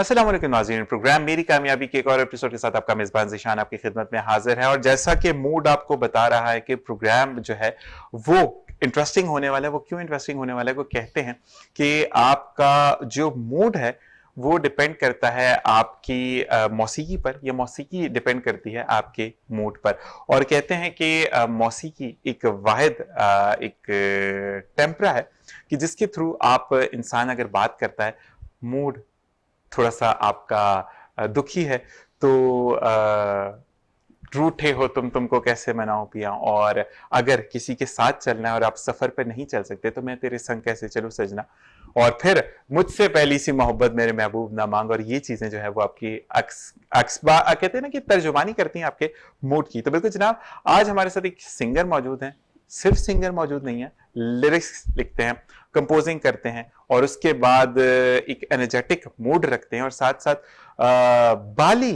अस्सलाम वालेकुम नाज़रीन, प्रोग्राम मेरी कामयाबी के एक और एपिसोड के साथ आपका मेजबान ज़ीशान आपकी खिदमत में हाजिर है। और जैसा कि मूड आपको बता रहा है कि प्रोग्राम जो है वो इंटरेस्टिंग होने वाला है। वो क्यों इंटरेस्टिंग होने वाला है? वो कहते हैं कि आपका जो मूड है वो डिपेंड करता है आपकी मौसीकी पर, या मौसीकी डिपेंड करती है आपके मूड पर। और कहते हैं कि मौसीकी एक वाहिद एक टेम्परा है कि जिसके थ्रू आप इंसान अगर बात करता है, मूड थोड़ा सा आपका दुखी है तो रूठे हो तुमको कैसे मनाऊं पिया, और अगर किसी के साथ चलना है और आप सफर पर नहीं चल सकते तो मैं तेरे संग कैसे चलूं सजना, और फिर मुझसे पहली सी मोहब्बत मेरे महबूब ना मांग। और ये चीजें जो है वो आपकी कहते हैं ना कि तर्जुमानी करती हैं आपके मूड की। तो बिल्कुल जनाब, आज हमारे साथ एक सिंगर मौजूद हैं। सिर्फ सिंगर मौजूद नहीं है, लिरिक्स लिखते हैं, कंपोजिंग करते हैं, और उसके बाद एक एनर्जेटिक मूड रखते हैं, और साथ साथ बाली,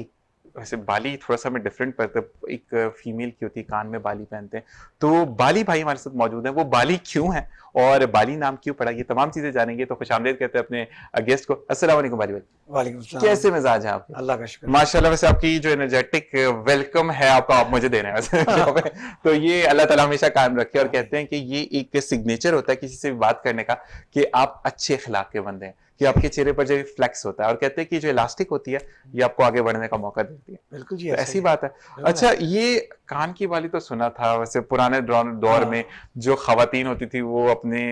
वैसे बाली थोड़ा सा मैं डिफरेंट पड़ता है, एक फीमेल की होती है, कान में बाली पहनते हैं। तो बाली भाई हमारे साथ मौजूद हैं। वो बाली क्यों है और बाली नाम क्यों पड़ा, ये तमाम चीजें जानेंगे। तो खुशामदीद कहते हैं अपने गेस्ट को। अस्सलाम वालेकुम बाली भाई। वालेकुम सलाम। कैसे मिजाज है आपके? अल्लाह का शुक्र। माशाल्लाह। वैसे आपकी जो एनर्जेटिक वेलकम है आपका, आप मुझे दे रहे हैं वैसे तो ये अल्लाह ताला हमेशा कायम रखे। और कहते हैं कि ये एक सिग्नेचर होता है किसी से भी बात करने का कि आप अच्छे अखलाक के बंदे हैं, कि आपके चेहरे पर जो फ्लेक्स होता है। और कहते हैं कि जो इलास्टिक होती है ये आपको आगे बढ़ने का मौका देती है। बिल्कुल जी, तो ऐसी बात है। अच्छा, ये कान की बाली तो सुना था वैसे पुराने दौर में जो खवातीन होती थी वो अपने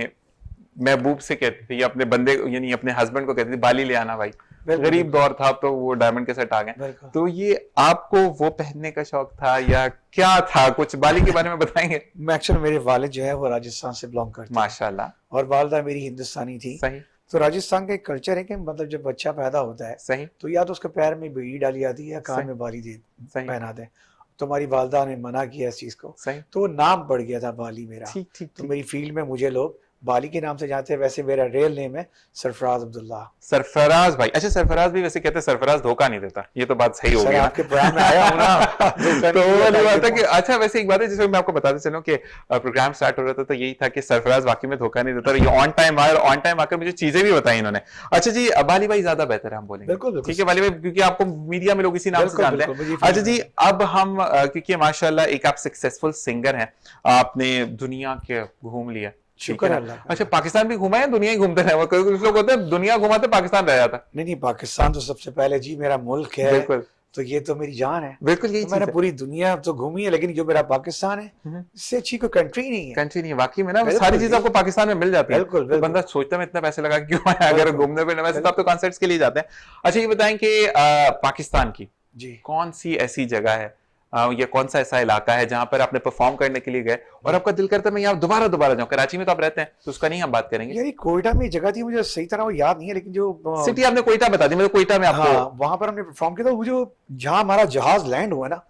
महबूब से कहती थी, या अपने बंदे यानी अपने हस्बैंड को कहती थी बाली ले आना भाई। गरीब दौर था तो वो डायमंड के सेट आ गए। तो ये आपको वो पहनने का शौक था या क्या था? कुछ बाली के बारे में बताएंगे? मैं एक्चुअली, मेरे वालिद जो है वो राजस्थान से बिलोंग करते हैं माशाल्लाह। और वालिदा मेरी हिंदुस्तानी थी। सही। तो राजस्थान का एक कल्चर है कि मतलब जब बच्चा पैदा होता है सही, तो या तो उसके पैर में बेड़ी डाली जाती है या कान में बाली दे पहना दे। तो हमारी वालिदा ने मना किया इस चीज को। सही। तो वो नाम पड़ गया था बाली मेरा। ठीक ठीक। तो मेरी फील्ड में मुझे लोग बाली के नाम से जानते हैं। वैसे मेरा रियल नेम है सरफराज अब्दुल्ला। सरफराज भाई। अच्छा, सरफराज भी वैसे कहते हैं सरफराज धोखा नहीं देता, ये तो बात सही हो गई। आपके प्रोग्राम में आया हूं ना तो वाली बात है कि अच्छा, वैसे एक बात है जिसमें मैं आपको बताते चलूं कि प्रोग्राम स्टार्ट हो रहा था तो यही था कि सरफराज वाकई में धोखा नहीं देता। ये ऑन टाइम आया, और ऑन टाइम आकर मुझे चीजें भी बताई इन्होंने। अच्छा जी, बाली भाई ज्यादा बेहतर है हम बोलेंगे। बिल्कुल ठीक है बाली भाई, क्योंकि आपको मीडिया में लोग इसी नाम से जानते हैं। अच्छा जी, अब हम क्योंकि माशाल्लाह एक आप सक्सेसफुल सिंगर हैं, आपने दुनिया के घूम लिया। शुक्र है अल्लाह का। अच्छा, पाकिस्तान भी घुमा है? दुनिया ही घूमते रहे? कुछ लोग होते हैं दुनिया घुमाते पाकिस्तान रह जाता। नहीं, पाकिस्तान तो सबसे पहले जी मेरा मुल्क है। बिल्कुल। तो ये तो मेरी जान है। बिल्कुल यही तो मैंने पूरी दुनिया तो घूमी है, लेकिन जो मेरा पाकिस्तान है इससे अच्छी कोई कंट्री नहीं है। कंट्री नहीं है वाकई में ना, सारी चीजें आपको पाकिस्तान में मिल जाती है। बिल्कुल, तो बंदा सोचता है मैं इतना पैसे लगा क्यों आया अगर घूमने फिरने। वैसे तो आप तो कॉन्सर्ट्स के लिए जाते हैं। अच्छा, ये बताएं कि पाकिस्तान की जी कौन सी ऐसी जगह है या कौन सा ऐसा इलाका है जहां पर आपने परफॉर्म करने के लिए गए और आपका दिल करता है मैं यहाँ दोबारा जाऊं? कराची में तो आप रहते हैं तो उसका नहीं हम बात करेंगे। यार कोयटा में जगह थी, मुझे सही तरह वो याद नहीं है, लेकिन जो सिटी आपने कोयटा बता दी, मतलब कोयटा में आपको वहां पर हमने परफॉर्म किया था। वो जो जहां हमारा जहाज लैंड हुआ ना,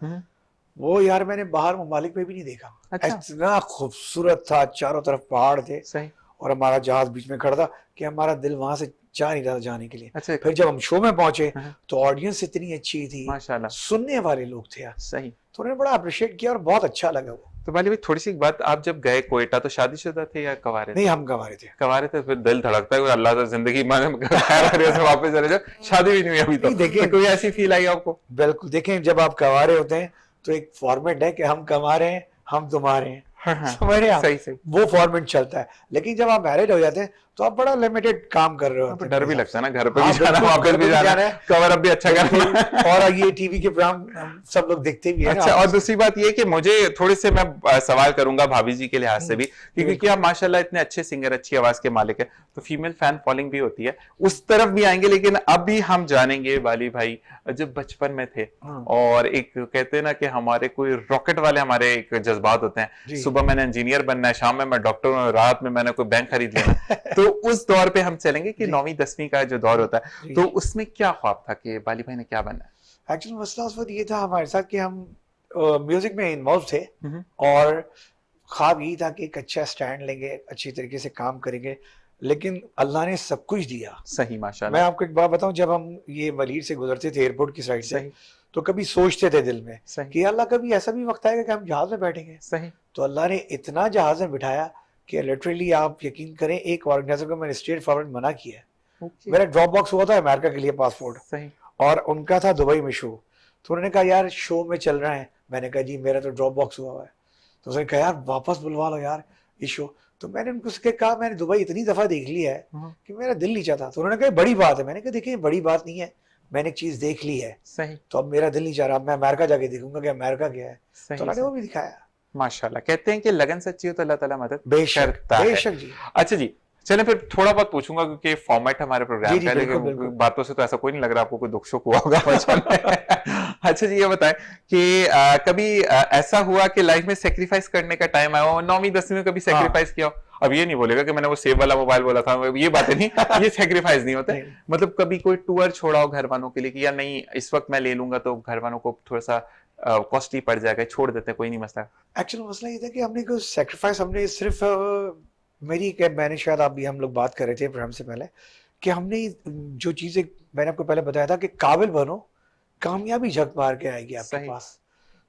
वो यार मैंने बाहर ममालिक में भी नहीं देखा। अच्छा। इतना खूबसूरत था, चारों तरफ पहाड़ थे। सही। और हमारा जहाज बीच में खड़ा था कि हमारा दिल वहां से चाह नहीं रहा जाने के लिए। अच्छा। फिर जब हम शो में पहुंचे तो ऑडियंस इतनी अच्छी थी, माशाल्लाह, सुनने वाले लोग थे यार। सही। तो उन्होंने बड़ा अप्रिशिएट किया और बहुत अच्छा लगा वो। तो बाली भाई थोड़ी सी बात, आप जब गए कोयटा तो शादीशुदा थे या कवारे थे? नहीं, हम कवारे थे। कवारे थे, फिर दिल धड़कता है अल्लाह तो जिंदगी में वापस चले जाओ। शादी भी नहीं हुई अभी तो। देखिए, कोई ऐसी फील आई आपको? बिल्कुल। देखें, जब आप कवारे होते हैं तो एक फॉर्मेट है कि हम कमा रहे हैं, हम तुम्हारे हैं। समझ रहे हैं? सही सही। वो फॉर्मेट चलता है। लेकिन जब आप मैरिज हो जाते हैं तो आप बड़ा लिमिटेड काम कर रहे हो। डर भी लगता है ना, घर पे भी जाना, वापस भी जाना है, कवर अप भी अच्छा करना। और ये टीवी के प्रोग्राम सब लोग देखते भी हैं। अच्छा, और दूसरी बात ये कि मुझे थोड़े से मैं सवाल करूंगा भाभी जी के लिहाज से भी, क्योंकि आप माशाल्लाह इतने अच्छे सिंगर, अच्छी आवाज के मालिक है, तो फीमेल फैन फॉलोइंग भी होती है, उस तरफ भी आएंगे। लेकिन अभी हम जानेंगे बाली भाई जब बचपन में थे, और एक कहते हैं ना कि हमारे कोई रॉकेट वाले हमारे एक जज्बात होते हैं, सुबह मैंने इंजीनियर बनना है, शाम में मैं डॉक्टर हूं, रात में मैंने कोई बैंक खरीद लेना। तो उस दौर पे हम चलेंगे कि 9वीं 10वीं का जो दौर होता है, तो उसमें क्या ख्वाब था कि बाली भाई ने क्या बनना है? एक्चुअली मसला उस वक्त ये था हमारे साथ कि हम म्यूजिक में इन्वॉल्व थे, और ख्वाब यही था कि एक अच्छा स्टैंड लेंगे, अच्छी तरीके से काम करेंगे। लेकिन अल्लाह ने सब कुछ दिया। सही, माशाल्लाह। मैं आपको एक बात बताऊं, जब हम ये वलीर से गुजरते थे एयरपोर्ट की साइड से, तो कभी सोचते थे दिल में कि अल्लाह कभी ऐसा भी वक्त आएगा कि हम जहाज में बैठेंगे। सही। तो अल्लाह ने इतना जहाज में बिठाया कि लिटरली आप यकीन करें, एक ऑर्गेनाइजर को मैंने स्ट्रेट फॉरवर्ड मना किया है मेरा ड्रॉप बॉक्स हुआ था अमेरिका के लिए पासपोर्ट, सही। और उनका था दुबई में शो। तो उन्होंने कहा यार शो में चल रहा है, मैंने कहा जी मेरा तो ड्रॉप बॉक्स हुआ है। तो उसने कहा यार वापस बुलवा लो यार ये शो। तो मैंने उनको उसके कहा मैंने दुबई इतनी दफा देख लिया है कि मेरा दिल नहीं चाहता। तो उन्होंने कहा बड़ी बात है। मैंने कहा देखिए बड़ी बात नहीं है, मैंने एक चीज देख ली है, सही। तो अब मेरा दिल नहीं चाह रहा, अब मैं अमेरिका जाके देखूंगा कि अमेरिका क्या है। तो उन्होंने वो भी दिखाया। माशाल्लाह, कहते हैं कि लगन सच्ची हो तो अल्लाह ताला मदद बेशक करता है। बेशक जी। अच्छा जी, चलें फिर थोड़ा बहुत पूछूंगा क्योंकि फॉर्मेट हमारे प्रोग्राम जी, का है, बिल्कुल, लेकिन बिल्कुल। बातों से तो ऐसा कोई नहीं लग रहा आपको कोई दुख सुख हुआ होगा बचपन में। अच्छा जी, ये बताएं कि कभी ऐसा हुआ कि लाइफ में सेक्रीफाइस करने का टाइम आया हो, 9वीं 10वीं में कभी सेक्रीफाइस किया हो? अब ये नहीं बोलेगा कि मैंने वो सेव वाला मोबाइल बोला था, ये बातें नहीं, ये सेक्रीफाइस नहीं होते। मतलब कभी कोई टूर छोड़ा हो घर वालों के लिए कि यार नहीं इस वक्त मैं ले लूंगा तो घर वालों को थोड़ा सा कॉस्टली पड़ जाएगा, छोड़ देते हैं, कोई नहीं मसला। एक्चुअली मसला ये था कि हमने कोई सेक्रीफाइस, हमने सिर्फ मैंने शायद आप भी हम लोग बात कर रहे थे प्रोग्राम से पहले कि हमने जो चीजें मैंने आपको पहले बताया था कि काबिल बनो, कामयाबी झक मार के आएगी आपके सही। पास।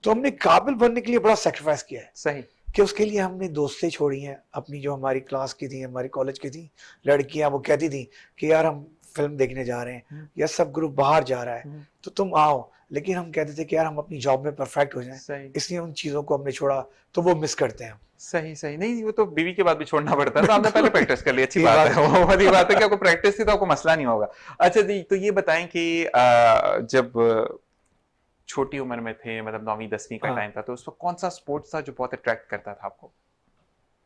तो हमने काबिल बनने के लिए बड़ा सेक्रीफाइस किया है सही। कि उसके लिए हमने दोस्तें छोड़ी हैं अपनी, जो हमारी क्लास की थी, हमारी कॉलेज की थी लड़कियां, वो कहती थी कि यार हम फिल्म देखने जा रहे हैं या सब ग्रुप बाहर जा रहा है तो तुम आओ, लेकिन हम कहते थे कि यार हम अपनी जॉब में परफेक्ट हो जाएं, इसलिए उन चीजों को हमने छोड़ा। तो वो मिस करते हैं हम। सही सही। नहीं वो तो बीवी के बाद भी छोड़ना पड़ता है, तो आपने पहले प्रैक्टिस कर ली, अच्छी बात है। वो वाली बात है कि आपको प्रैक्टिस थी तो आपको मसला नहीं होगा। अच्छा जी, तो ये बताएं कि जब छोटी उम्र में थे, मतलब 9वीं 10वीं का टाइम था, तो उस वक्त कौन सा स्पोर्ट्स था जो बहुत अट्रैक्ट करता था आपको?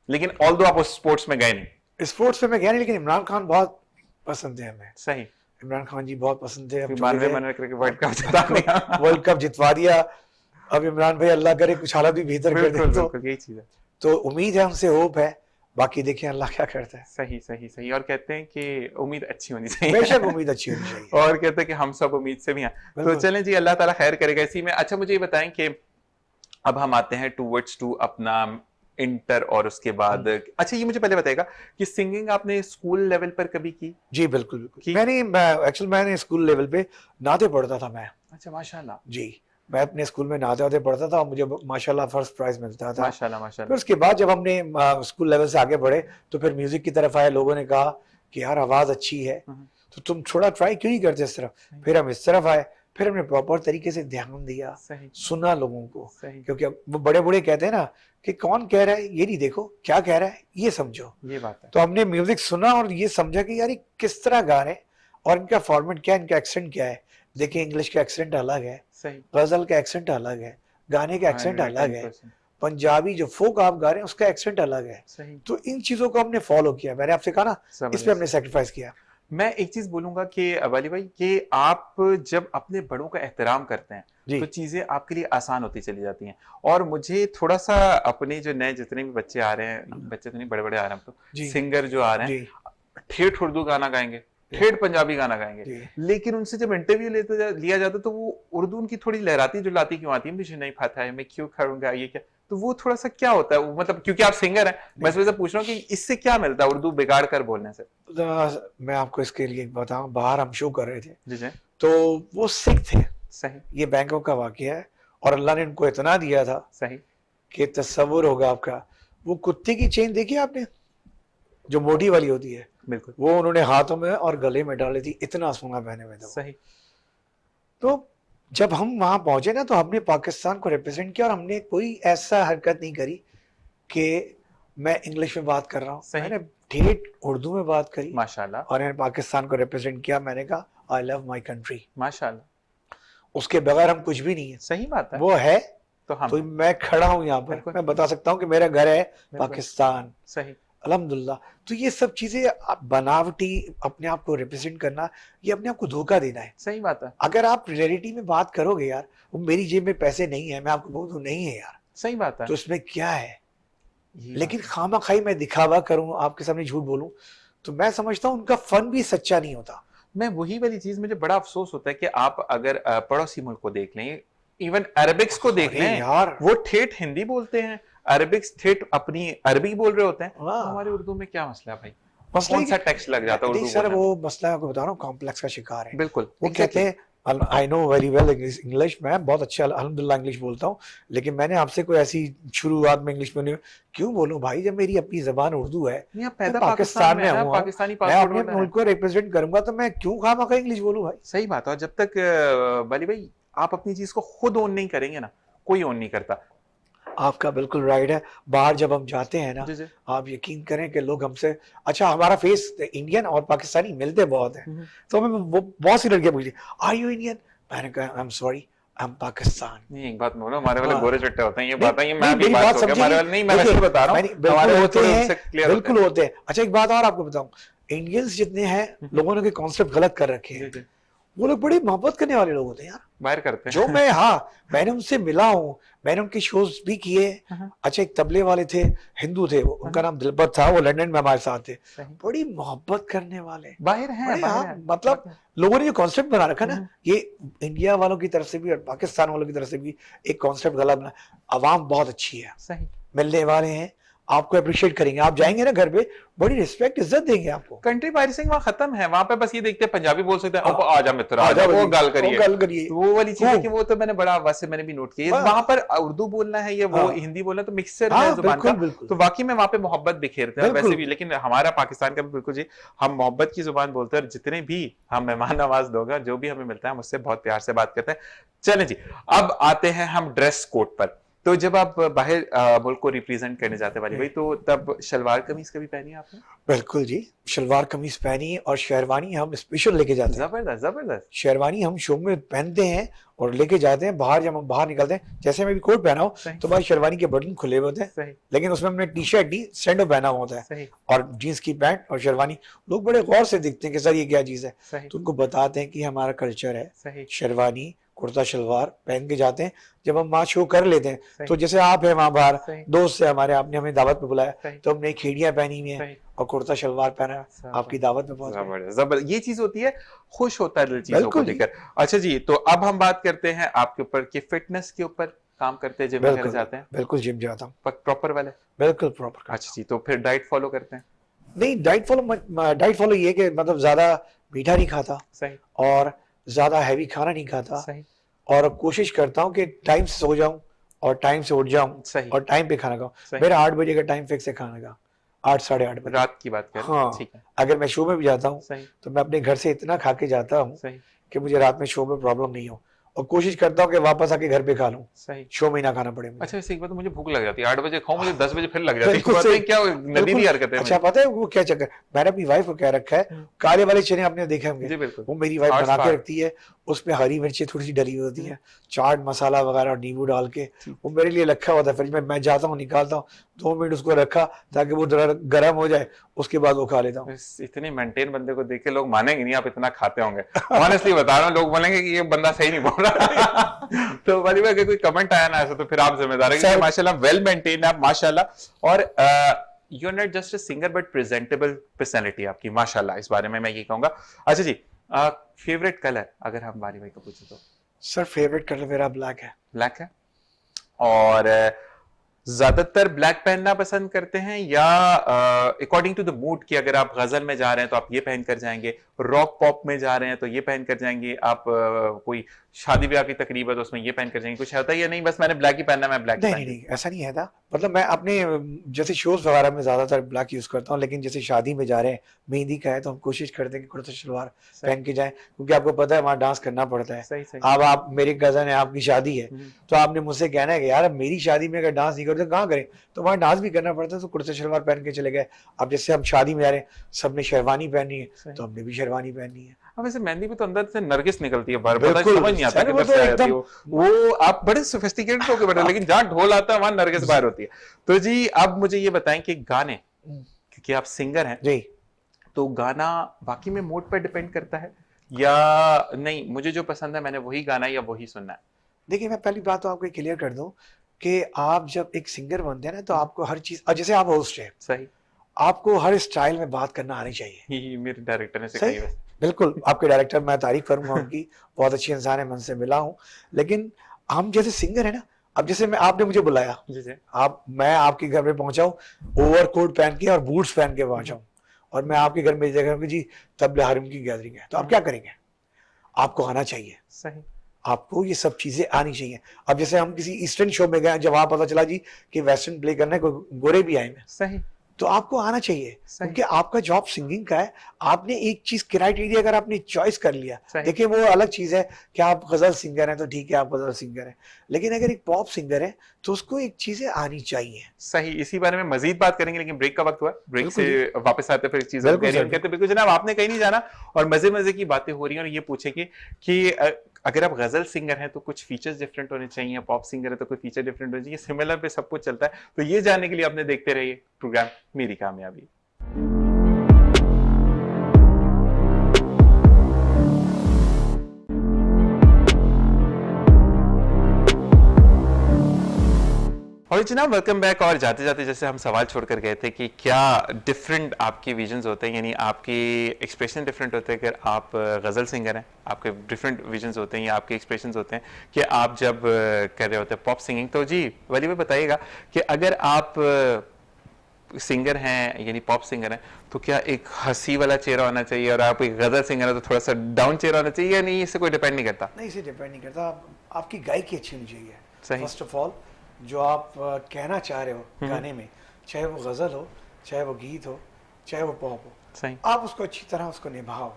लेकिन ऑल्दो आप उस स्पोर्ट्स में गए नहीं। स्पोर्ट्स में मैं गया नहीं, लेकिन इमरान खान बहुत पसंद है हमें। सही। इमरान खान जी बहुत पसंद थे। 92 में क्रिकेट वर्ल्ड कप जिता दिया, वर्ल्ड कप जितवा दिया। अब इमरान भाई अल्लाह करे कुछ हालत भी बेहतर कर दे तो यही चीज है। तो उम्मीद है, उनसे होप है, बाकी देखिए अल्लाह क्या करता है। सही सही सही। और कहते हैं कि उम्मीद अच्छी होनी चाहिए। बेशक उम्मीद अच्छी होनी चाहिए। और कहते हैं कि हम सब उम्मीद से भी हैं। तो चलें जी, अल्लाह ताला खैर करेगा इसी में। अच्छा मुझे ये बताएं कि अब हम आते हैं टूवर्ड्स टू अपना इंटर और उसके बाद, अच्छा ये मुझे पहले बताएगा कि सिंगिंग आपने स्कूल लेवल पर कभी की? जी बिल्कुल बिल्कुल। मैंने स्कूल लेवल पे नाते पढ़ता था मैं। अच्छा माशाल्लाह जी, मैं अपने स्कूल में नाते वाते पढ़ता था और मुझे माशाल्लाह फर्स्ट प्राइज मिलता था। माशाल्लाह माशाल्लाह। फिर उसके बाद जब हमने स्कूल लेवल से आगे बढ़े तो फिर म्यूजिक की तरफ आए। लोगों ने कहा कि यार आवाज अच्छी है तो तुम थोड़ा ट्राई क्यों नहीं करते इस तरफ। फिर हम इस तरफ आए, फिर हमने प्रॉपर तरीके से ध्यान दिया, सुना लोगों को, क्योंकि वो बड़े बूढ़े कहते हैं ना कि कौन कह रहा है ये नहीं देखो, क्या कह रहा है ये समझो। ये बात है। तो हमने म्यूजिक सुना और ये समझा कि यार ये किस तरह गा रहे हैं और इनका फॉर्मेट क्या है, इनका एक्सेंट क्या है। देखिए इंग्लिश का एक्सेंट अलग है, गजल का एक्सेंट अलग है, गाने का एक्सेंट अलग है, पंजाबी जो फोक आप गा रहे हैं उसका एक्सेंट अलग है। तो इन चीजों को हमने फॉलो किया। मैंने आपसे कहा ना इस पे हमने सेक्रीफाइस किया। मैं एक चीज बोलूंगा कि वाली भाई कि आप जब अपने बड़ों का एहतराम करते हैं तो चीजें आपके लिए आसान होती चली जाती हैं। और मुझे थोड़ा सा अपने जो नए जितने भी बच्चे आ रहे हैं, बच्चे तो नहीं बड़े बड़े आ रहे हैं, तो सिंगर जो आ रहे हैं ठेठ उर्दू गाना गाएंगे, ठेठ पंजाबी गाना गाएंगे, लेकिन उनसे जब इंटरव्यू लिया जाता तो वो उर्दू उनकी थोड़ी लहराती जुलाती क्यों आती है, मुझे नहीं पता है, मैं क्यों करूंगा ये क्या। तो वो थोड़ा सा क्या होता है, मतलब क्योंकि आप सिंगर हैं, मैं इस वजह से पूछ रहा हूँ कि इससे क्या मिलता है उर्दू बिगाड़ कर बोलने से? मैं आपको इसके लिए बताऊं, बाहर हम शो कर रहे थे जी तो वो सिख थे। सही। ये बैंकॉक का वाकया है और अल्लाह ने इनको इतना दिया था सही कि तस्वुर होगा आपका, वो कुत्ते की चेन देखी आपने जो मोटी वाली होती है, बिल्कुल, वो उन्होंने हाथों में और गले में डाली थी, इतना सोना पहने हुए थे। सही। तो जब हम वहां पहुंचे ना तो हमने पाकिस्तान को रिप्रेजेंट किया और हमने कोई ऐसा हरकत नहीं करी कि मैं इंग्लिश में बात कर रहा हूँ, मैंने ठेठ उर्दू में बात करी माशाल्लाह, और मैंने पाकिस्तान को रिप्रेजेंट किया। मैंने कहा आई लव माई कंट्री, माशाल्लाह। उसके बगैर हम कुछ भी नहीं है। सही बात है। वो है तो मैं खड़ा हूँ यहाँ पर, मैं बता सकता हूँ कि मेरा घर है पाकिस्तान। सही। अल्हम्दुलिल्लाह। तो ये सब चीजें बनावटी अपने आप को रिप्रेजेंट करना, ये अपने आप को धोखा देना है। सही बात है। अगर आप रियलिटी में बात करोगे यार, वो मेरी जेब में पैसे नहीं है, मैं आपको बोल दूं नहीं है यार, सही बात है, तो इसमें क्या है। लेकिन खामा खाई मैं दिखावा करूं, आपके सामने झूठ बोलूं, तो मैं समझता हूं उनका फन भी सच्चा नहीं होता। मैं वही वाली चीज, मुझे बड़ा अफसोस होता है कि आप अगर पड़ोसी मुल्क को देख लें, इवन अरबिक्स को देख लें यार, वो ठेठ हिंदी बोलते हैं, अरबिक्स ठेठ अपनी अरबी बोल रहे होते हैं। हमारे उर्दू में क्या मसला है भाई, कौन सा टेक्स्ट लग जाता है उर्दू सर, वो मसला आपको बता रहा हूँ, कॉम्प्लेक्स का शिकार है। बिल्कुल, वो कहते हैं I know very well English, मैं बहुत अच्छा अल्हम्दुलिल्लाह इंग्लिश बोलता हूँ, लेकिन मैंने आपसे कोई ऐसी शुरुआत में इंग्लिश में नहीं, क्यों बोलूं भाई, जब मेरी अपनी जबान उर्दू है, नहीं, आप मैं पैदा पाकिस्तान में है ना, हूँ, पाकिस्तानी मैं पासपोर्ट अपने होल्डर है। मुल्क को रिप्रेजेंट करूंगा, तो मैं क्यों खामखा इंग्लिश बोलूं भाई। सही बात है। और जब तक बाली भाई आप अपनी चीज को खुद ओन नहीं करेंगे ना, कोई ओन नहीं करता। आपका बिल्कुल राइट है। बाहर जब हम जाते हैं ना, जी जी। आप यकीन करें कि लोग हमसे, अच्छा हमारा फेस इंडियन और पाकिस्तानी मिलते बहुत हैं, तो हमें वो बहुत सी लड़कियां पूछती, आर यू इंडियन? मैंने कहा I am sorry, I am Pakistan. नहीं, एक बात बोलो, हमारे वाले हाँ, गोरे चिट्टे होते हैं, ये नहीं बात है, ये नहीं मैं भी मेरी बात बात हो गया हमारे समझिए, वाले, नहीं मैं देखिए वैसे बता रहा हूँ, मैंने हमारे बिल्कुल वाले होते थोड़े हैं, उनसे क्लियर होते बिल्कुल होते हैं। अच्छा एक बात और आपको बताऊं, इंडियंस जितने हैं, लोगों ने कॉन्सेप्ट गलत कर रखे हैं। हैं, जी जी। वो लोग बड़ी मोहब्बत करने वाले लोग होते हैं यार। बाहर करते जो हैं। मैं, हाँ मैंने उनसे मिला हूँ, मैंने उनके शोज भी किए। हाँ, अच्छा एक तबले वाले थे, हिंदू थे वो, उनका हाँ, नाम दिलबर था, वो लंदन में हमारे साथ थे, सही। बड़ी मोहब्बत करने वाले, बाहर हैं, बड़े, बाहर हाँ हैं, मतलब बाहर हैं। लोगों ने जो कॉन्सेप्ट बना रखा ना, हम्म। ये इंडिया वालों की तरफ से भी और पाकिस्तान वालों की तरफ से भी एक कॉन्सेप्ट गलत बना। अवाम बहुत अच्छी है, सही। मिलने वाले हैं, आपको अप्रिशिएट करेंगे, आप जाएंगे ना घर पे, बड़ी रिस्पेक्ट इज्जत देंगे आपको। कंट्री पायरेसिंग वहां खत्म है, वहां पे बस ये देखते हैं पंजाबी बोल सकते हैं, अब हाँ, आजा मित्र आ आजा, जाओ वो जी, गाल वो करिए। गल करिए, तो वो वाली चीज है खूब, कि वो तो मैंने बड़ा वैसे मैंने भी नोट किया, बस, वहां पर उर्दू बोलना है या वो हाँ हिंदी बोलना, तो मिक्सचर है हाँ जुबान का। बिल्कुल बिल्कुल तो वाकई में वहां पे मोहब्बत बिखेरते हैं वैसे बिल्कुल। भी, लेकिन हमारा पाकिस्तान का भी बिल्कुल जी, हम मोहब्बत की जुबान बोलते हैं, और जितने भी हम मेहमान नवाज लोग हैं, जो भी हमें मिलता है, हम उससे बहुत प्यार से बात करते हैं। चलें जी, अब आते हैं हम ड्रेस कोड पर। तो जब आप बाहर मुल्क को रिप्रेजेंट करने जाते वाली भाई, तो तब शलवार कमीज कभी पहनी है आपने? बिल्कुल जी, शलवार कमीज पहनी और शेरवानी हम स्पेशल लेके जाते हैं। जबरदस्त जबरदस्त। शेरवानी हम शो में पहनते हैं और लेके जाते हैं बाहर, जब हम बाहर निकलते हैं, जैसे मैं भी कोट पहना हूँ, सही तो भाई शेरवानी के बटन खुले हुए होते हैं, सही लेकिन उसमें हमने टी शर्ट नहीं सैंडो पहना हुआ होता है, सही और जीन्स की पैंट और शेरवानी। लोग बड़े गौर से देखते हैं कि सर ये क्या चीज़ है, सही तो उनको बताते हैं कि हमारा कल्चर है, सही शेरवानी कुर्ता शलवार पहन के जाते हैं। जब हम वहाँ शो कर लेते हैं, सही तो जैसे आप हैं वहाँ बाहर, सही दोस्त से हमारे, आपने हमें दावत पे बुलाया, सही तो हमने खेड़ियाँ पहनी हुई हैं सही। और कुर्ता शलवार पहना है, आपकी दावत में पहुंच गए। जबरदस्त जबरदस्त, ये चीज होती है, खुश होता है दिल चीजों को बिल्कुल जी, देखकर। अच्छा जी, तो अब हम बात करते हैं आपके ऊपर कि फिटनेस के ऊपर काम करते हैं, जिम वगैरह बिल्कुल जाते हैं बिल्कुल जिम जाता हूँ, प्रॉपर वाले? बिल्कुल प्रॉपर। अच्छा जी, तो फिर डाइट फॉलो करते हैं? नहीं डाइट फॉलो ये कि मतलब ज्यादा मीठा नहीं खाता सही और ज्यादा हैवी खाना नहीं खाता, सही और कोशिश करता हूँ कि टाइम से सो जाऊं और टाइम से उठ जाऊं सही और टाइम पे खाना खाऊं। सही। मेरा 8 बजे का टाइम फिक्स है खाने का, 8 साढ़े 8 बजे। रात की बात कर, हाँ, ठीक है। अगर मैं शो में भी जाता हूँ, सही तो मैं अपने घर से इतना खा के जाता हूँ सही कि मुझे रात में शो में प्रॉब्लम नहीं हो, और कोशिश करता हूँ कि वापस आके घर पे खा लूं, सही। शो में ही ना खाना पड़े मुझे। अच्छा, वैसे एक बात, तो मुझे भूख लग जाती है 8 बजे खाऊं, मुझे 10 बजे फिर लग जाती है, बिल्कुल पता नहीं सही, क्या नदीरी बिल्कुल। हरकत है अच्छा पता है वो क्या चक्कर, मैंने अपनी वाइफ को क्या रखा है, काले वाले चने आपने देखे होंगे, जी बिल्कुल। वो मेरी वाइफ हॉट बना के स्पॉट। रखती है, उसमें हरी मिर्ची थोड़ी सी डली हुई होती है, चाट मसाला वगैरह और नींबू डाल के, वो मेरे लिए रखा होता है फ्रिज में। मैं जाता हूँ निकालता हूँ, 2 मिनट उसको रखा ताकि वो जरा गर्म हो जाए, उसके बाद वो खा लेता हूँ। इतने मेंटेन बंदे को देख के लोग मानेंगे नहीं आप इतना खाते होंगे, ऑनेस्टली बता रहा हूँ, लोग बोलेंगे कि ये बंदा सही नहीं बोल रहा। तो वाली भाई, अगर कोई कमेंट आया ना ऐसा, तो फिर आप जिम्मेदार है, क्योंकि माशाल्लाह वेल मेंटेन है आप माशाल्लाह, और you are not just a singer but presentable personality आपकी माशाल्लाह, इस बारे में मैं ये कहूंगा। अच्छा जी, फेवरेट कलर अगर हम वाली भाई को पूछे तो? सर फेवरेट कलर मेरा ब्लैक है। ब्लैक है, और ज्यादातर ब्लैक पहनना पसंद करते हैं, या अकॉर्डिंग टू द मूड, कि अगर आप गजल में जा रहे हैं तो आप ये पहन कर जाएंगे, रॉक पॉप में जा रहे हैं तो ये पहन कर जाएंगे, आप कोई शादी ब्याह की तकरीब है तो उसमें ये पहन कर जाएंगे, कुछ होता है या नहीं बस मैंने ब्लैक ही पहनना, मैं ब्लैक ही नहीं नहीं ऐसा नहीं है था, मतलब मैं अपने जैसे शोज वगैरह में ज्यादातर ब्लैक यूज करता हूँ, लेकिन जैसे शादी में जा रहे हैं, मेहंदी का है, तो हम कोशिश करते हैं कि कुर्ता शलवार पहन के जाएं, क्योंकि आपको पता है वहाँ डांस करना पड़ता है। सही सही। अब आप मेरे कजन है, आपकी शादी है, तो आपने मुझसे कहना है कि यार मेरी शादी में अगर डांस नहीं करते तो कहाँ करें, तो वहाँ डांस भी करना पड़ता है, तो कुर्ता शलवार पहन के चले गए। अब जैसे हम शादी में जा रहे हैं, सबने शेरवानी पहनी है, तो हमने भी शेरवानी पहनी है। अब वैसे मेहंदी भी तो अंदर से नरगिस निकलती है बाहर, पता बिल्कुल, समझ नहीं आता सर, किधर वो तो से आ जाती है एकदम- वो आप बड़े सोफिस्टिकेटेड होके बैठे, लेकिन जहाँ ढोल आता है वहां नरगिस बाहर होती है। तो जी अब मुझे ये बताएं कि गाने, क्योंकि आप सिंगर हैं, जी तो गाना बाकी में मूड पर डिपेंड करता है, या नहीं मुझे जो पसंद है मैंने वही गाना या वही सुनना है? देखिए, मैं पहली बात तो आपको क्लियर कर दूं कि आप जब एक सिंगर बनते हैं ना, तो आपको हर चीज, और जैसे आप होस्ट है, सही, आपको हर स्टाइल में बात करना आनी चाहिए। ही मेरे डायरेक्टर ने सही, सिखाई वैसे। बिल्कुल आपके डायरेक्टर, मैं तारीफ करूंगा उनकी, बहुत अच्छी इंसान है, मैं उनसे मिला हूँ। लेकिन हम जैसे सिंगर है ना, अब जैसे मैं, आपने मुझे बुलाया, जी जी। मैं आपके घर में पहुंचा हूँ, ओवरकोट पहन के और बूट्स पहन के पहुंचा हूँ, और मैं आपके घर में देखा हूँ कि जी तबला हरम की गैदरिंग है, तो आप क्या करेंगे? आपको आना चाहिए, सही। आपको ये सब चीजें आनी चाहिए। अब जैसे हम किसी ईस्टर्न शो में गए, जब वहां पता चला जी कि वेस्टर्न प्ले करना है, कोई गोरे भी आए हैं, सही। तो आपको आना चाहिए, सही। क्योंकि आपका जॉब सिंगिंग का है। आपने एक चीज क्राइटेरिया अगर आपने चॉइस कर लिया, सही। देखिए वो अलग चीज है कि आप गजल सिंगर हैं तो ठीक है, आप गजल सिंगर हैं, लेकिन अगर एक पॉप सिंगर है तो उसको एक चीजें आनी चाहिए। सही, इसी बारे में मजीद बात करेंगे, लेकिन ब्रेक का वक्त हुआ। ब्रेक बिल्कुल से जी। वापस आते फिर चीजों को बिल्कुल कैरी सर ऑन जी। करते। बिल्कुल जनाब, आपने कहीं नहीं जाना और मजे मजे की बातें हो रही हैं। और ये पूछेंगे कि अगर आप गजल सिंगर हैं तो कुछ फीचर्स डिफरेंट होने चाहिए, पॉप सिंगर है तो कोई फीचर डिफरेंट होने चाहिए, सिमिलर पे सब कुछ चलता है। तो ये जानने के लिए आपने देखते रहिए प्रोग्राम मेरी कामयाबी। और जनाब वेलकम बैक। और जाते जाते जैसे हम सवाल छोड़कर गए थे कि क्या डिफरेंट आपके विजन्स होते हैं, यानी आपके एक्सप्रेशन डिफरेंट होते हैं। अगर आप गज़ल सिंगर हैं, आपके डिफरेंट विजन्स होते हैं, या आपके एक्सप्रेशंस होते हैं कि आप जब कर रहे होते हैं पॉप सिंगिंग। तो जी वली भाई बताइएगा कि अगर आप सिंगर हैं, यानी पॉप सिंगर हैं, तो क्या एक हंसी वाला चेहरा होना चाहिए, और आप एक गज़ल सिंगर है तो थोड़ा सा डाउन चेहरा होना चाहिए, या नहीं इससे कोई डिपेंड नहीं करता? नहीं, इसे डिपेंड नहीं करता। आपकी गायकी अच्छी होनी चाहिए। सही। फर्स्ट ऑफ ऑल, जो आप कहना चाह रहे हो गाने में, चाहे वो गजल हो, चाहे वो गीत हो, चाहे वो पॉप हो, सही। आप उसको अच्छी तरह उसको निभाओ।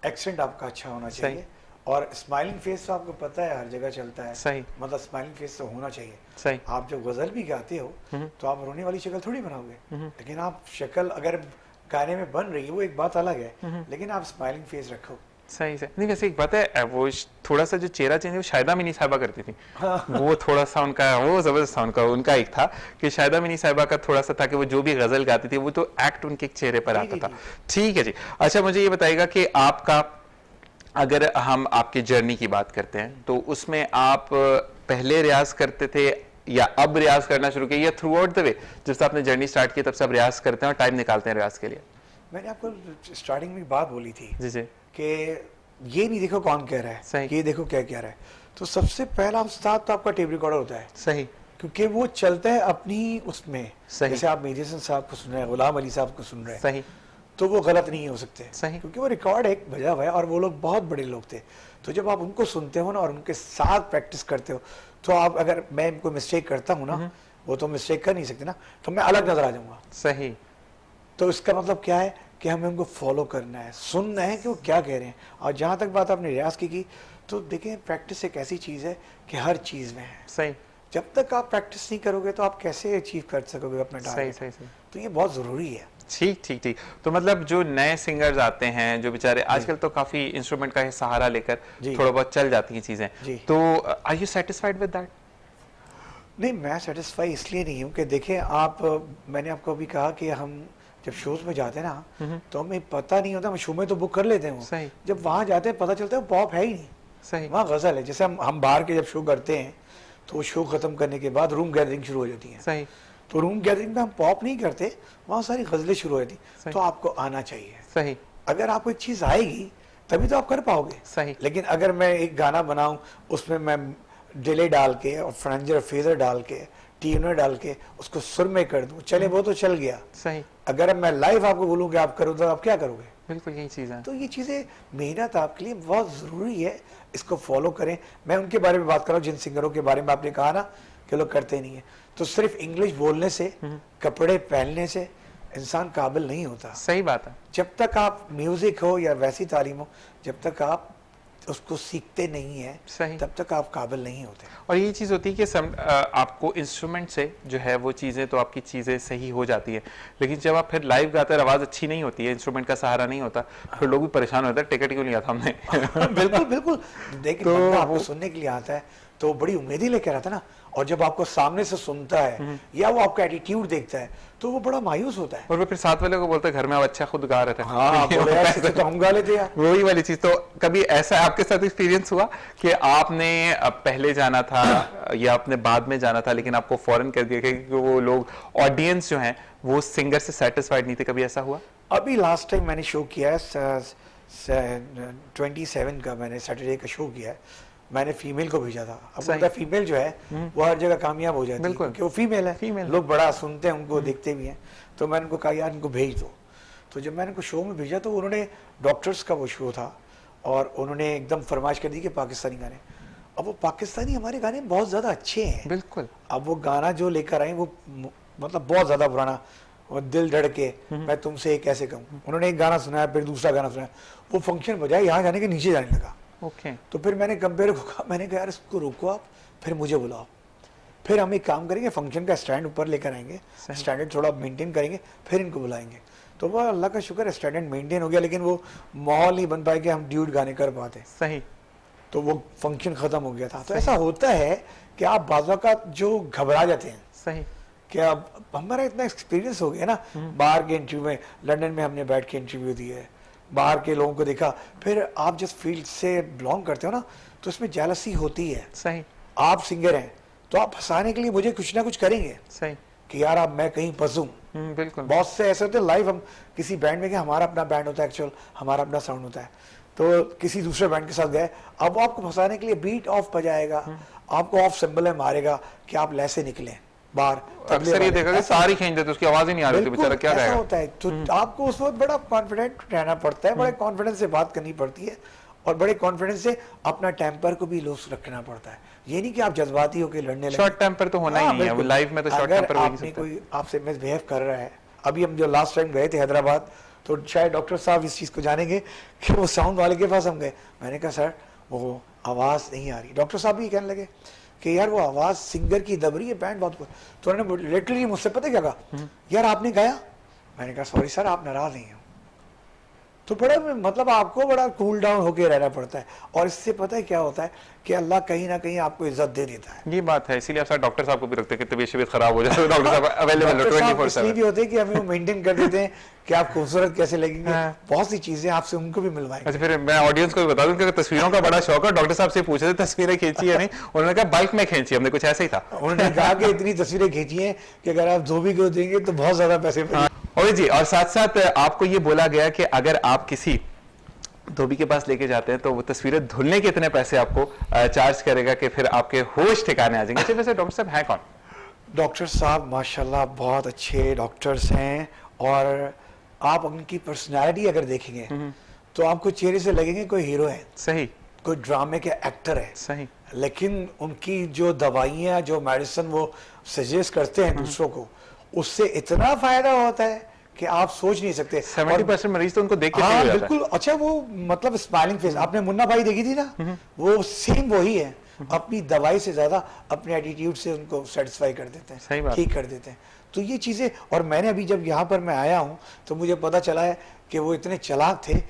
एक्सेंट आपका अच्छा होना सही। चाहिए, और स्माइलिंग फेस तो आपको पता है हर जगह चलता है। सही। मतलब स्माइलिंग फेस तो होना चाहिए। सही। आप जब गजल भी गाते हो तो आप रोने वाली शक्ल थोड़ी बनाओगे, लेकिन आप शक्ल अगर गाने में बन रही है वो एक बात अलग है, लेकिन आप स्माइलिंग फेस रखो। सही से नहीं। वैसे एक बात है, वो थोड़ा सा जो चेहरा चेंज है वो शायदा मिनी साहिबा करती थी। हाँ। वो थोड़ा सा उनका वो जबरदस्त था, उनका एक था कि शायदा मिनी साहिबा का थोड़ा सा था कि वो जो भी गजल गाती थी वो तो एक्ट उनके चेहरे पर आता था। ठीक है जी। अच्छा मुझे ये बताइएगा कि आपका, अगर हम आपकी जर्नी की बात करते हैं तो उसमें आप पहले रियाज करते थे या अब रियाज करना शुरू किया, या थ्रू आउट द वे जब से आपने जर्नी स्टार्ट की तब से आप रियाज करते हैं और टाइम निकालते हैं रियाज के लिए? मैंने आपको स्टार्टिंग में बात बोली थी जी जी कि ये नहीं देखो कौन कह रहा है, सही। ये देखो क्या कह रहा है। तो सबसे पहला उस्ताद तो आपका टेप रिकॉर्डर होता है। सही। क्योंकि वो चलता है अपनी उसमें। सही। जैसे आप मेजर हसन साहब को सुन रहे हैं, गुलाम अली साहब को सुन रहे हैं, सही। तो वो गलत नहीं हो सकते। सही। क्योंकि वो रिकॉर्ड एक बजा हुआ है और वो लोग बहुत बड़े लोग थे। तो जब आप उनको सुनते हो ना और उनके साथ प्रैक्टिस करते हो, तो आप, अगर मैं कोई मिस्टेक करता हूँ ना, वो तो मिस्टेक कर नहीं सकते ना, तो मैं अलग नजर आ जाऊंगा। सही। तो इसका मतलब क्या है कि हमें उनको फॉलो करना है, सुनना है कि वो क्या कह रहे हैं। और जहाँ तक बात आपने रियाज की तो देखें, प्रैक्टिस एक ऐसी चीज़ है कि हर चीज़ में है। सही। जब तक आप प्रैक्टिस नहीं करोगे तो आप कैसे अचीव कर सकोगे अपना सही टारगेट। सही सही। तो ये बहुत ज़रूरी है। ठीक ठीक ठीक। तो मतलब जो नए सिंगर्स आते हैं, जो बेचारे आजकल तो काफी इंस्ट्रूमेंट का सहारा लेकर थोड़ा बहुत चल जाती हैं चीजें, तो are you satisfied with that? नहीं, मैं सेटिस्फाई इसलिए नहीं हूँ कि देखें आप, मैंने आपको अभी कहा कि हम जब शोज में जाते हैं ना, तो हमें पता नहीं होता, हम शो में तो बुक कर लेते हैं। सही। जब वहाँ जाते हैं पता चलता है वो पॉप है ही नहीं। सही। वहाँ गजल है। जैसे हम बाहर के जब शो करते हैं तो शो खत्म करने के बाद रूम गैदरिंग शुरू हो जाती है। सही। तो रूम गैदरिंग में हम पॉप नहीं करते, वहाँ सारी गजलें शुरू हो जाती। तो आपको आना चाहिए। सही। अगर आपको एक चीज़ आएगी तभी तो आप कर पाओगे। सही। लेकिन अगर मैं एक गाना बनाऊं, उसमें मैं डिले डाल के और फ्रेंजर फेजर डाल के ट्यूनर डाल के उसको सुर में कर दूं, चले वो तो चल गया। सही। अगर मैं लाइव आपको बोलूं कि आप करो तो आप क्या करोगे? बिल्कुल यही चीज है। तो ये चीज़ें, मेहनत आपके लिए बहुत ज़रूरी है, इसको फॉलो करें। मैं उनके बारे में बात कर रहा हूँ जिन सिंगरों के बारे में आपने कहा ना कि लोग करते नहीं है। तो सिर्फ इंग्लिश बोलने से, कपड़े पहनने से इंसान काबिल नहीं होता। सही बात है। जब तक आप म्यूजिक हो या वैसी तालीम हो, जब तक आप उसको सीखते नहीं है, सही। तब तक आप काबिल नहीं होते। और ये चीज़ होती है कि आपको इंस्ट्रूमेंट से जो है वो चीज़ें, तो आपकी चीज़ें सही हो जाती है, लेकिन जब आप फिर लाइव गाते हैं आवाज़ अच्छी नहीं होती है, इंस्ट्रूमेंट का सहारा नहीं होता, फिर लोग भी परेशान होते हैं, टिकट क्यों लिया था हमने। बिल्कुल बिल्कुल। देखिए, तो बंदा आपको सुनने के लिए आता है तो बड़ी उम्मीद ही लेकर आता है ना, और जब आपको सामने से सुनता है या वो आपका एटीट्यूड देखता है तो वो बड़ा मायूस होता है। और वो फिर साथ वाले को बोलते हैं घर में आप अच्छा खुद गा रहे थे। हाँ, बोले यार इससे तो हम गा लेते यार। वही वाली चीज। तो कभी ऐसा आपके साथ एक्सपीरियंस हुआ कि आपने पहले जाना था या आपने बाद में जाना था, लेकिन आपको फौरन कर दिया क्योंकि वो लोग, ऑडियंस जो है वो सिंगर से सेटिस्फाइड नहीं थे? कभी ऐसा हुआ? अभी लास्ट टाइम मैंने शो किया है 27 का, मैंने सैटरडे का शो किया है। मैंने फीमेल को भेजा था। अब सही। होता है फीमेल जो है वो हर जगह कामयाब हो जाती है बिल्कुल। क्योंकि वो फीमेल है। फीमेल। लोग बड़ा सुनते हैं उनको, देखते भी हैं। तो मैंने उनको कहा यार इनको भेज दो। तो जब मैंने उनको शो में भेजा तो उन्होंने, डॉक्टर्स का वो शो था और उन्होंने एकदम फरमाइश कर दी कि पाकिस्तानी गाने। अब वो पाकिस्तानी हमारे गाने बहुत ज़्यादा अच्छे हैं। बिल्कुल। अब वो गाना जो लेकर आए वो मतलब बहुत ज़्यादा पुराना, वो दिल धड़के मैं तुमसे ये कैसे कहूँ, उन्होंने एक गाना सुनाया, फिर दूसरा गाना सुनाया, वो फंक्शन बजाए यहाँ जाने के नीचे जाने लगा। ओके। तो फिर मैंने कंपेयर को कहा, मैंने कहा यार इसको रोको आप, फिर मुझे बुलाओ, फिर हम एक काम करेंगे, फंक्शन का स्टैंड ऊपर लेकर आएंगे, स्टैंडर्ड थोड़ा मेंटेन करेंगे, फिर इनको बुलाएंगे। तो वो अल्लाह का शुक्र है स्टैंडर्ड मेंटेन हो गया, लेकिन वो माहौल नहीं बन पाया कि हम ड्यूट गाने कर पाते। सही। तो वो फंक्शन खत्म हो गया था। तो ऐसा होता है कि आप बाज़ औक़ात जो घबरा जाते हैं। सही। कि अब हमारा इतना एक्सपीरियंस हो गया ना, बाहर के इंटरव्यू में, लंदन में हमने बैठ के इंटरव्यू दिए, बाहर के लोगों को देखा, फिर आप जिस फील्ड से बिलोंग करते हो ना, तो उसमें जेलसी होती है। सही। आप सिंगर हैं तो आप हंसाने के लिए मुझे कुछ ना कुछ करेंगे सही। कि यार अब मैं कहीं फंसूं। बिल्कुल। बहुत से ऐसे होते हैं लाइव, हम किसी बैंड में गए, हमारा अपना बैंड होता है, एक्चुअल हमारा अपना साउंड होता है, तो किसी दूसरे बैंड के साथ गए, अब वो आपको फंसाने के लिए बीट ऑफ बजाएगा, आपको ऑफ सिंबल में मारेगा कि आप लैसे निकले बाहर। अक्सर ये देखा कि सारी खींच देते, उसकी आवाज ही नहीं आ रही थी, बेचारा क्या ऐसा करेगा। होता है। तो आपको उस वक्त बड़ा कॉन्फिडेंट रहना पड़ता है, बड़े कॉन्फिडेंस से बात करनी पड़ती है, और बड़े कॉन्फिडेंस से अपना टेम्पर को भी लूज रखना पड़ता है। ये नहीं कि आप जज्बाती होकर लड़ने लगे। शॉर्ट टेम्पर तो होना ही नहीं है, वो लाइव में तो शॉर्ट टेम्पर हो ही नहीं सकता। कोई आपसे मिसबिहेव कर रहा है, अभी हम जो लास्ट टाइम गए थे हैदराबाद, तो शायद डॉक्टर साहब इस चीज़ को जानेंगे कि वो साउंड वाले के पास हम गए, मैंने कहा सर वो आवाज़ नहीं आ रही। डॉक्टर साहब भी कहने लगे कि यार वो आवाज़ सिंगर की दब रही है, बैंड बहुत। तो उन्होंने लिटरली मुझसे पता क्या कहा, यार आपने गाया। मैंने कहा सॉरी सर, आप नाराज़ नहीं हो। तो बड़ा मतलब आपको बड़ा कूल डाउन होकर रहना पड़ता है, और इससे पता है क्या होता है कि अल्लाह कहीं ना कहीं आपको इज्जत दे देता है। ये बात है, इसीलिए आप डॉक्टर साहब को भी रखते हैं कि तबीयत खराब हो जाए तो डॉक्टर साहब अवेलेबल है 24/7। भी होते हैं कि हमें वो मेंटेन कर देते हैं कि आप खूबसूरत कैसे लगेंगे। बहुत सी चीजें आपसे उनको भी मिलवाएंगे। अच्छा, फिर मैं ऑडियंस को भी बता दूं कि तस्वीरों का बड़ा शौक है। डॉक्टर साहब से पूछे थे तस्वीरें खींची है नहीं, उन्होंने कहा बाइक में खींची हमने, कुछ ऐसा ही था। उन्होंने कहा कि इतनी तस्वीरें खींची हैं कि अगर आप धोबी को देंगे तो बहुत ज्यादा पैसे। और जी, और साथ साथ आपको ये बोला गया कि अगर आप किसी धोबी के पास लेके जाते हैं तो वो तस्वीरें धुलने के इतने पैसे आपको चार्ज करेगा कि फिर आपके होश ठिकाने आ जाएंगे। अच्छा, वैसे डॉक्टर साहब हैं कौन? डॉक्टर साहब माशाल्लाह बहुत अच्छे डॉक्टर्स हैं, और आप उनकी पर्सनालिटी अगर देखेंगे तो आपको चेहरे से लगेंगे कोई हीरो है, सही, कोई ड्रामे के एक्टर है। सही। लेकिन उनकी जो दवाइयाँ, जो मेडिसिन वो सजेस्ट करते हैं दूसरों को, उससे इतना फायदा होता है कि आप सोच नहीं सकते। 70% मरीज तो उनको देख के हाँ ठीक हो जाता बिल्कुल। अच्छा, वो मतलब स्माइलिंग फेस, आपने मुन्ना भाई देखी थी ना, वो सेम वही है। अपनी दवाई से ज्यादा अपने एटीट्यूड से उनको सेटिस्फाई कर देते हैं, ठीक कर देते हैं। तो ये चीजें, और मैंने अभी जब यहाँ पर मैं आया हूँ तो मुझे पता चला है कि वो इतने चालाक थे,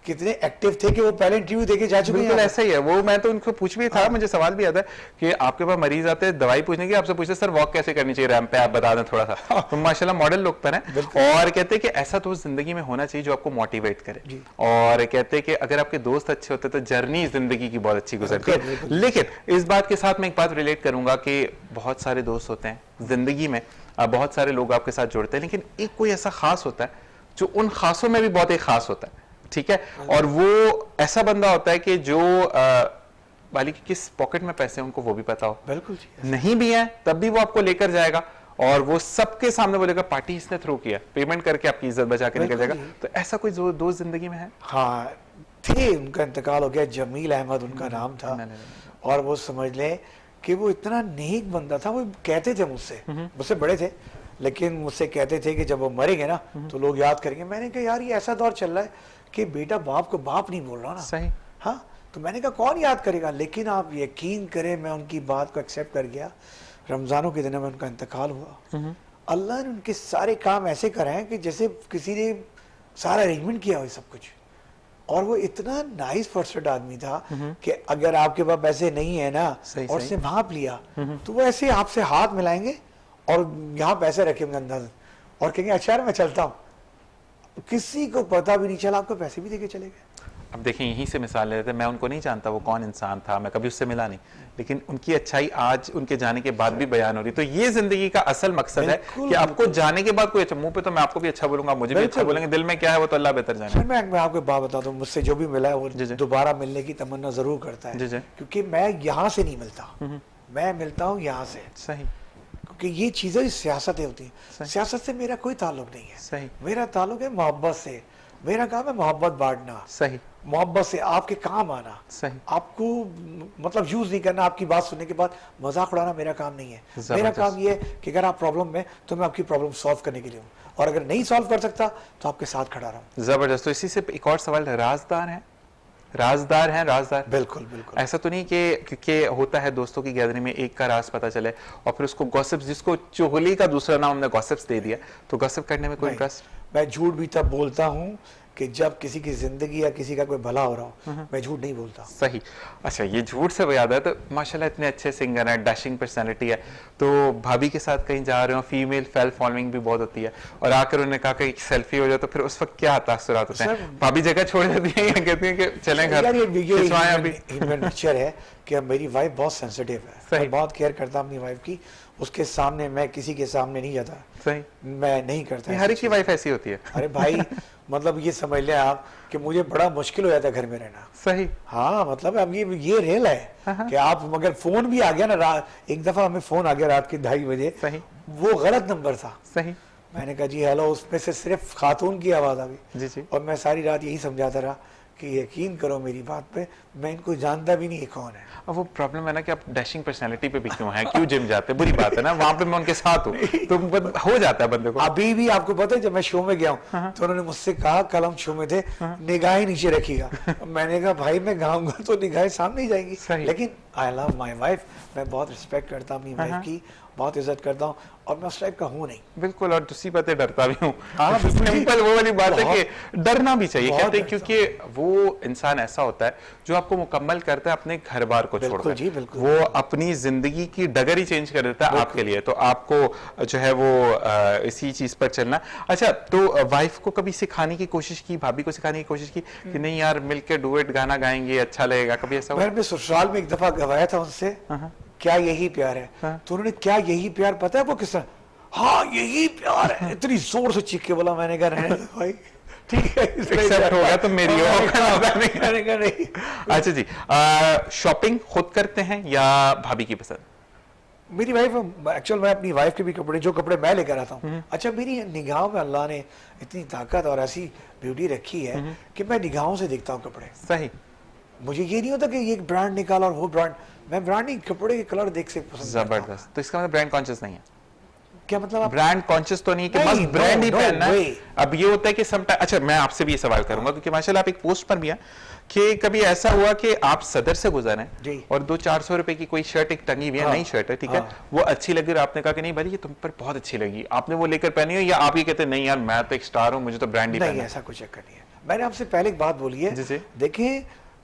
कितने एक्टिव थे कि वो पहले इंटरव्यू देके जा चुके हैं। बिल्कुल ऐसा ही है वो। मैं तो उनको पूछ भी था, मुझे सवाल भी आता है कि आपके पास मरीज आते हैं दवाई पूछने की, आपसे पूछते सर वॉक कैसे करनी चाहिए रैंप पे, आप बता दें थोड़ा सा। तो माशाल्लाह मॉडल लोग पर हैं, और कहते हैं कि ऐसा तो जिंदगी में होना चाहिए जो आपको मोटिवेट करे, और कहते हैं कि अगर आपके दोस्त अच्छे होते तो जर्नी जिंदगी की बहुत अच्छी गुजरती है। लेकिन इस बात के साथ मैं एक बात रिलेट करूंगा कि बहुत सारे दोस्त होते हैं जिंदगी में, बहुत सारे लोग आपके साथ जुड़ते हैं, लेकिन एक कोई ऐसा खास होता है जो उन खासों में भी बहुत एक खास होता है, ठीक है। और वो ऐसा बंदा होता है कि जो वाली की किस पॉकेट में पैसे हैं उनको वो भी पता हो, बिल्कुल नहीं भी है तब भी वो आपको लेकर जाएगा, और वो सबके सामने बोलेगा पार्टी इसने थ्रू किया, पेमेंट करके आपकी इज्जत बचा के निकल जाएगा। तो ऐसा कोई दोस्त जिंदगी में है? हाँ थे, उनका इंतकाल हो गया, जमील अहमद उनका नाम था। और वो समझ लें कि वो इतना नेक बंदा था। वो कहते थे मुझसे बड़े थे, लेकिन मुझसे कहते थे कि जब वो मरेंगे ना तो लोग याद करेंगे। मैंने कहा यार ये ऐसा दौर चल रहा है कि बेटा बाप को बाप नहीं बोल रहा ना। सही। हाँ, तो मैंने कहा कौन याद करेगा, लेकिन आप यकीन करें मैं उनकी बात को एक्सेप्ट कर गया। रमजानों के दिनों में उनका इंतकाल हुआ। अल्लाह ने उनके सारे काम ऐसे कराए कि जैसे किसी ने सारा अरेंजमेंट किया हो सब कुछ। और वो इतना नाइस पर्सन आदमी था कि अगर आपके पास पैसे नहीं है ना और उसने भाप लिया तो वो ऐसे आपसे हाथ मिलाएंगे और यहाँ पैसे रखेंगे अंदर और कहेंगे अच्छा मैं चलता हूँ। किसी को पता भी नहीं चला, आपको पैसे भी देके चले गए। अब देखिए यहीं से मिसाल ले लेते हैं, मैं उनको नहीं जानता वो कौन इंसान था, मैं कभी उससे मिला नहीं, लेकिन उनकी अच्छाई आज उनके जाने के बाद भी बयान हो रही। तो ये जिंदगी का असल मकसद है कि आपको जाने के बाद कोई अच्छा, मुंह पे तो मैं आपको भी अच्छा बोलूंगा, मुझे भी अच्छा बोलेंगे, दिल में क्या है वो तो अल्लाह बेहतर जाने। मैं आपको बात बता दूं, मुझसे जो भी मिला है वो दोबारा मिलने की तमन्ना जरूर करता है, क्योंकि मैं यहाँ से नहीं मिलता, मैं मिलता हूँ यहाँ से। सही। क्योंकि ये चीजें सियासतें होती हैं, सियासत से मेरा कोई ताल्लुक नहीं है। सही। मेरा ताल्लुक है मोहब्बत से, मेरा काम है मोहब्बत बांटना, सही मोहब्बत से आपके काम आना, सही आपको मतलब यूज नहीं करना, आपकी बात सुनने के बाद मजाक उड़ाना मेरा काम नहीं है। मेरा जबरदस्त। काम ये है कि अगर आप प्रॉब्लम में, तो मैं आपकी प्रॉब्लम सॉल्व करने के लिए हूँ, और अगर नहीं सॉल्व कर सकता तो आपके साथ खड़ा रहूं। जबरदस्त। तो इसी से एक और सवाल, राजदार हैं, राजदार हैं, राजदार? बिल्कुल बिल्कुल। ऐसा तो नहीं कि क्योंकि होता है दोस्तों की गैदरिंग में एक का राज पता चले और फिर उसको गॉसिप्स, जिसको चुगली का दूसरा नाम हमने गॉसिप्स दे दिया, तो गॉसिप करने में कोई नहीं, इंटरेस्ट? मैं झूठ भी तब बोलता हूँ कि जब किसी की जिंदगी या किसी का कोई भला हो रहा हो, मैं झूठ नहीं बोलता। सही। अच्छा, ये झूठ से याद है, तो माशाल्लाह इतने अच्छे सिंगर हैं, डैशिंग पर्सनैलिटी है, तो भाभी के साथ कहीं जा रहे हो, फीमेल फैल फॉलोइंग भी बहुत होती है, और आकर उन्होंने कहा कि सेल्फी हो जाए, तो फिर उस वक्त क्या तासुरात होते हैं? भाभी जगह छोड़ देती है या कहती है कि चलें घर, यार ये खिंचवाएं अभी? ह्यूमन नेचर है कि मेरी वाइफ बहुत सेंसिटिव है, सही। मैं बहुत केयर करता हूँ अपनी वाइफ की, उसके सामने मैं किसी के सामने नहीं जाता, सही। मैं नहीं करता ये ऐसी हर एक की चीज़। वाइफ ऐसी होती है। अरे भाई, मतलब ये समझ लें आप कि मुझे बड़ा मुश्किल हो जाता है घर में रहना। सही। हाँ, मतलब अब ये रियल है कि आप अगर फोन भी आ गया ना, एक दफा हमें फोन आ गया रात के 2:30 बजे, सही। वो गलत नंबर था। सही। मैंने कहा जी हेलो, उसमें से सिर्फ खातून की आवाज आ गई, जी जी। और मैं सारी रात यही समझाता रहा कि यकीन करो मेरी बात पे, मैं इनको जानता भी नहीं ये कौन है। अब वो प्रॉब्लम है ना कि आप डैशिंग पर्सनालिटी पे भी क्यों हैं, क्यों जिम जाते हैं, बुरी बात है ना, वहां पे मैं उनके साथ हूँ, तो हो जाता है बंदे को। अभी भी आपको पता है, जब मैं शो में गया हूँ तो उन्होंने मुझसे कहा, कल हम शो में थे, निगाहें नीचे रखिएगा। मैंने कहा भाई मैं गाऊंगा तो निगाहें सामने ही जाएंगी, लेकिन आई लव माई वाइफ, मैं बहुत रिस्पेक्ट करता हूँ अपनी वाइफ की, बहुत इज्जत करता हूँ, और मैं उस टाइप का हूँ नहीं। बिल्कुल, और दूसरी बात है डरता भी हूँ। हाँ, बिल्कुल। सिंपल वो वाली बात है कि डरना भी चाहिए, बहुत कहते हैं, क्योंकि वो इंसान ऐसा होता है जो आपको मुकम्मल करता है अपने घर बार को बिल्कुल छोड़कर। जी, बिल्कुल। वो अपनी जिंदगी की डगर ही चेंज कर देता है आपके लिए, तो आपको जो है वो इसी चीज पर चलना। अच्छा, तो वाइफ को कभी सिखाने की कोशिश की, भाभी को सिखाने की कोशिश की कि नहीं यार मिलके डुएट गाना गाएंगे, अच्छा लगेगा, कभी ऐसा हुआ? मैंने ससुराल में एक दफा गवाया था उनसे, क्या यही प्यार है, तो उन्होंने क्या यही प्यार पता है वो किस तरह, हाँ यही प्यार है, इतनी जोर से चीख के बोला। मैंने कहा रहने दो भाई, ठीक है, एक्सेप्ट हो गया तो मेरी हो। मैंने कहा नहीं। अच्छा जी, शॉपिंग खुद करते हैं या भाभी की पसंद? मेरी वाइफ, एक्चुअल मैं अपनी वाइफ के भी कपड़े, जो कपड़े मैं लेकर आता हूँ, अच्छा मेरी निगाहों में अल्लाह ने इतनी ताकत और ऐसी ब्यूटी रखी है कि मैं निगाहों से देखता हूँ कपड़े। सही। मुझे ये नहीं होता कि ये ब्रांड निकाला और वो ब्रांड, मैं ब्रांड नहीं, कपड़े के कलर देख से पसंद करता हूँ। जबरदस्त। तो इसका मतलब ब्रांड कॉन्शियस नहीं है? क्या मतलब आप? ब्रांड कॉन्शियस तो नहीं कि नहीं, बस ब्रांड ही no पहनना है। way। अब ये होता है कि समटाइम, अच्छा मैं आपसे भी ये सवाल करूंगा क्योंकि माशाल्लाह आप एक पोस्ट पर भी हैं कि कभी ऐसा हुआ कि आप सदर से गुजरे जी। और 200-400 रुपए की कोई शर्ट एक टंगी हुई है, नई शर्ट है, ठीक है, वो अच्छी लगी और आपने कहा कि नहीं भाई ये तुम पर बहुत अच्छी लगी, आपने वो लेकर पहनी हो, या आप ये कहते नहीं यार मैं तो एक स्टार हूं, मुझे तो ब्रांड ही नहीं, पहनना है? ऐसा कुछ चक्कर नहीं है। मैंने आपसे पहले एक बात बोली है, जी, जी। देखिए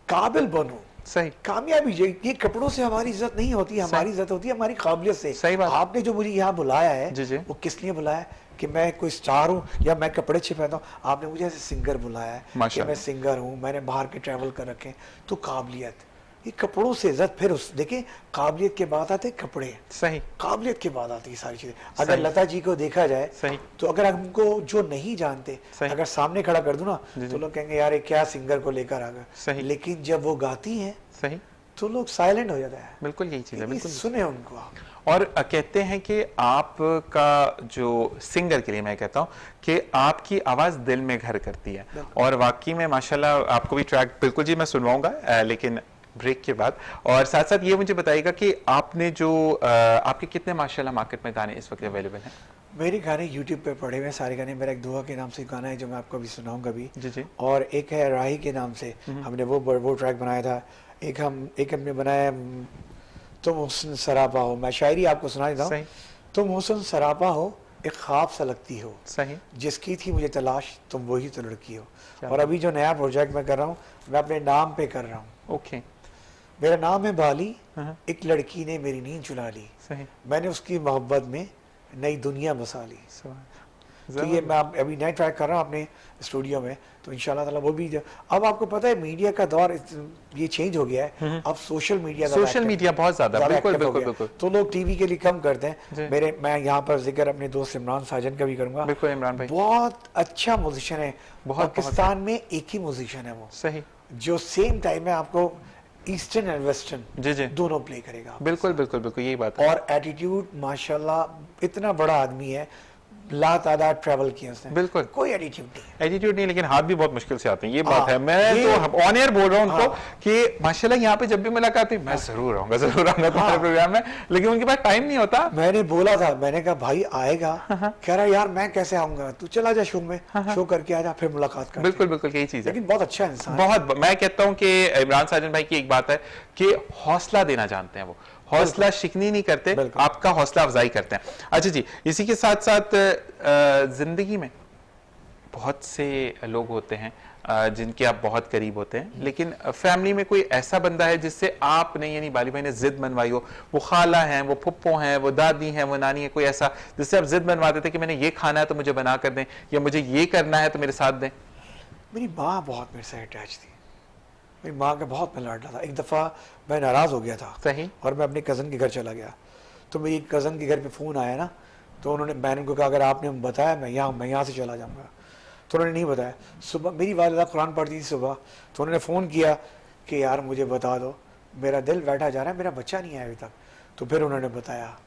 काबिल बनो, सही। कामयाबी, ये कपड़ों से हमारी इज्जत नहीं होती, हमारी इज्जत होती है हमारी काबिलियत से। सही बात। आपने जो मुझे यहाँ बुलाया है, जी, जी। वो किस लिए बुलाया है? कि मैं कोई स्टार हूँ या मैं कपड़े अच्छे पहनता हूँ? आपने मुझे ऐसे सिंगर बुलाया है कि माशाल्लाह। मैं सिंगर हूँ, मैंने बाहर के ट्रैवल कर रखे हैं, तो काबिलियत, ये कपड़ों से इज्जत, फिर उस देखिए काबिलियत के बाद आते कपड़े, सही। काबिलियत के बाद आती है सारी चीजें। अगर लता जी को देखा जाए, सही। तो अगर हमको जो नहीं जानते सही। अगर सामने खड़ा कर दूं ना, तो लोग कहेंगे यार ये क्या सिंगर को लेकर आ सही। गए, लेकिन जब वो गाती हैं सही। तो लोग साइलेंट हो जाते हैं। बिल्कुल यही चीज है, बिल्कुल। सुने उनको आप। और कहते हैं कि आपका जो सिंगर के लिए मैं कहता हूं कि आपकी आवाज दिल में घर करती है, और वाकई में माशाल्लाह आपको भी ट्रैक बिल्कुल जी मैं सुनवाऊंगा लेकिन ब्रेक के बाद। और साथ साथ ये मुझे बताइएगा कि आपने जो आपके कितने माशाल्लाह मार्केट में गाने इस वक्त अवेलेबल हैं? मेरे गाने यूट्यूब पे पड़े हुए हैं सारे गाने। मेरा एक दुआ के नाम से गाना है जो मैं आपको अभी सुनाऊंगा भी, जी जी। और एक है राही के नाम से, हमने वो ट्रैक बनाया था। एक हमने बनाया तुम हुस्न सरापा हो, मैं शायरी आपको सुना देता हूँ। तुम हुस्न सरापा हो, एक ख्वाब सा लगती हो, सही। जिसकी थी मुझे तलाश, तुम वही तो लड़की हो। और अभी जो नया प्रोजेक्ट मैं कर रहा हूँ, मैं अपने नाम पे कर रहा हूँ। ओके। मेरा नाम है बाली, एक लड़की ने मेरी नींद चुरा ली, सही। मैंने उसकी मोहब्बत में नई दुनिया बसा ली। तो ये मैं अभी नया ट्रैक कर रहा हूँ अपने स्टूडियो में, तो इंशाल्लाह ताला वो भी। अब आपको पता है मीडिया का दौर ये चेंज हो गया है, अब सोशल मीडिया बहुत ज्यादा, बिल्कुल बिल्कुल बिल्कुल। तो लोग टीवी के लिए कम करते हैं। मैं यहाँ पर जिक्र अपने दोस्त इमरान साजन का भी करूंगा। बिल्कुल इमरान भाई बहुत अच्छा म्यूजिशियन है, पाकिस्तान में एक ही म्यूजिशियन है वो, सही, जो सेम टाइम में आपको ईस्टर्न एंड वेस्टर्न जी जी दोनों प्ले करेगा। बिल्कुल बिल्कुल बिल्कुल यही बात है। और एटीट्यूड माशाल्लाह इतना बड़ा आदमी है, लातादाद ट्रैवल किया उसने, बिल्कुल। कोई एटीट्यूड नहीं। एटीट्यूड नहीं, लेकिन हाथ भी बहुत मुश्किल से आते हैं, ये हाँ, बात है। मैं ये- तो ऑन एयर बोल रहा हूँ उनको हाँ। कि माशाल्लाह यहाँ पे जब भी मुलाकात हुई मैं जरूर आऊंगा तुम्हारे हाँ। प्रोग्राम में, लेकिन उनके पास टाइम नहीं होता। मैंने बोला था, मैंने कहा भाई आएगा, कह रहा यार मैं कैसे आऊंगा, तू चला जा शो में, शो करके आ जा, फिर मुलाकात कर। बिल्कुल बिल्कुल, यही चीज है। लेकिन बहुत अच्छा इंसान है। बहुत, मैं कहता हूँ कि इमरान साजन भाई की एक बात है कि हौसला देना जानते हैं वो, हौसला शिकनी नहीं करते, बिल्कुल। आपका हौसला अफजाई करते हैं। अच्छा जी, इसी के साथ साथ जिंदगी में बहुत से लोग होते हैं जिनके आप बहुत करीब होते हैं, लेकिन फैमिली में कोई ऐसा बंदा है जिससे आपने यानी बाली भाई ने जिद मनवाई हो, वो खाला हैं, वो फुप्पो हैं, वो दादी हैं, वो नानी है, कोई ऐसा जिससे आप जिद मनवाते थे कि मैंने ये खाना है तो मुझे बना कर दें, या मुझे ये करना है तो मेरे साथ दें? मेरी माँ बहुत मेरे से अटैच थी, मेरी माँ का बहुत मैं लाडला था। एक दफ़ा मैं नाराज़ हो गया था, सही। और मैं अपने कज़न के घर चला गया, तो मेरी कज़न के घर पे फ़ोन आया ना, तो मैंने उनको कहा अगर आपने बताया मैं यहाँ से चला जाऊँगा, तो उन्होंने नहीं बताया। सुबह मेरी वालिदा कुरान पढ़ती थी सुबह, तो उन्होंने फ़ोन किया कि यार मुझे बता दो, मेरा दिल बैठा जा रहा है, मेरा बच्चा नहीं आया अभी तक। तो फिर उन्होंने बताया,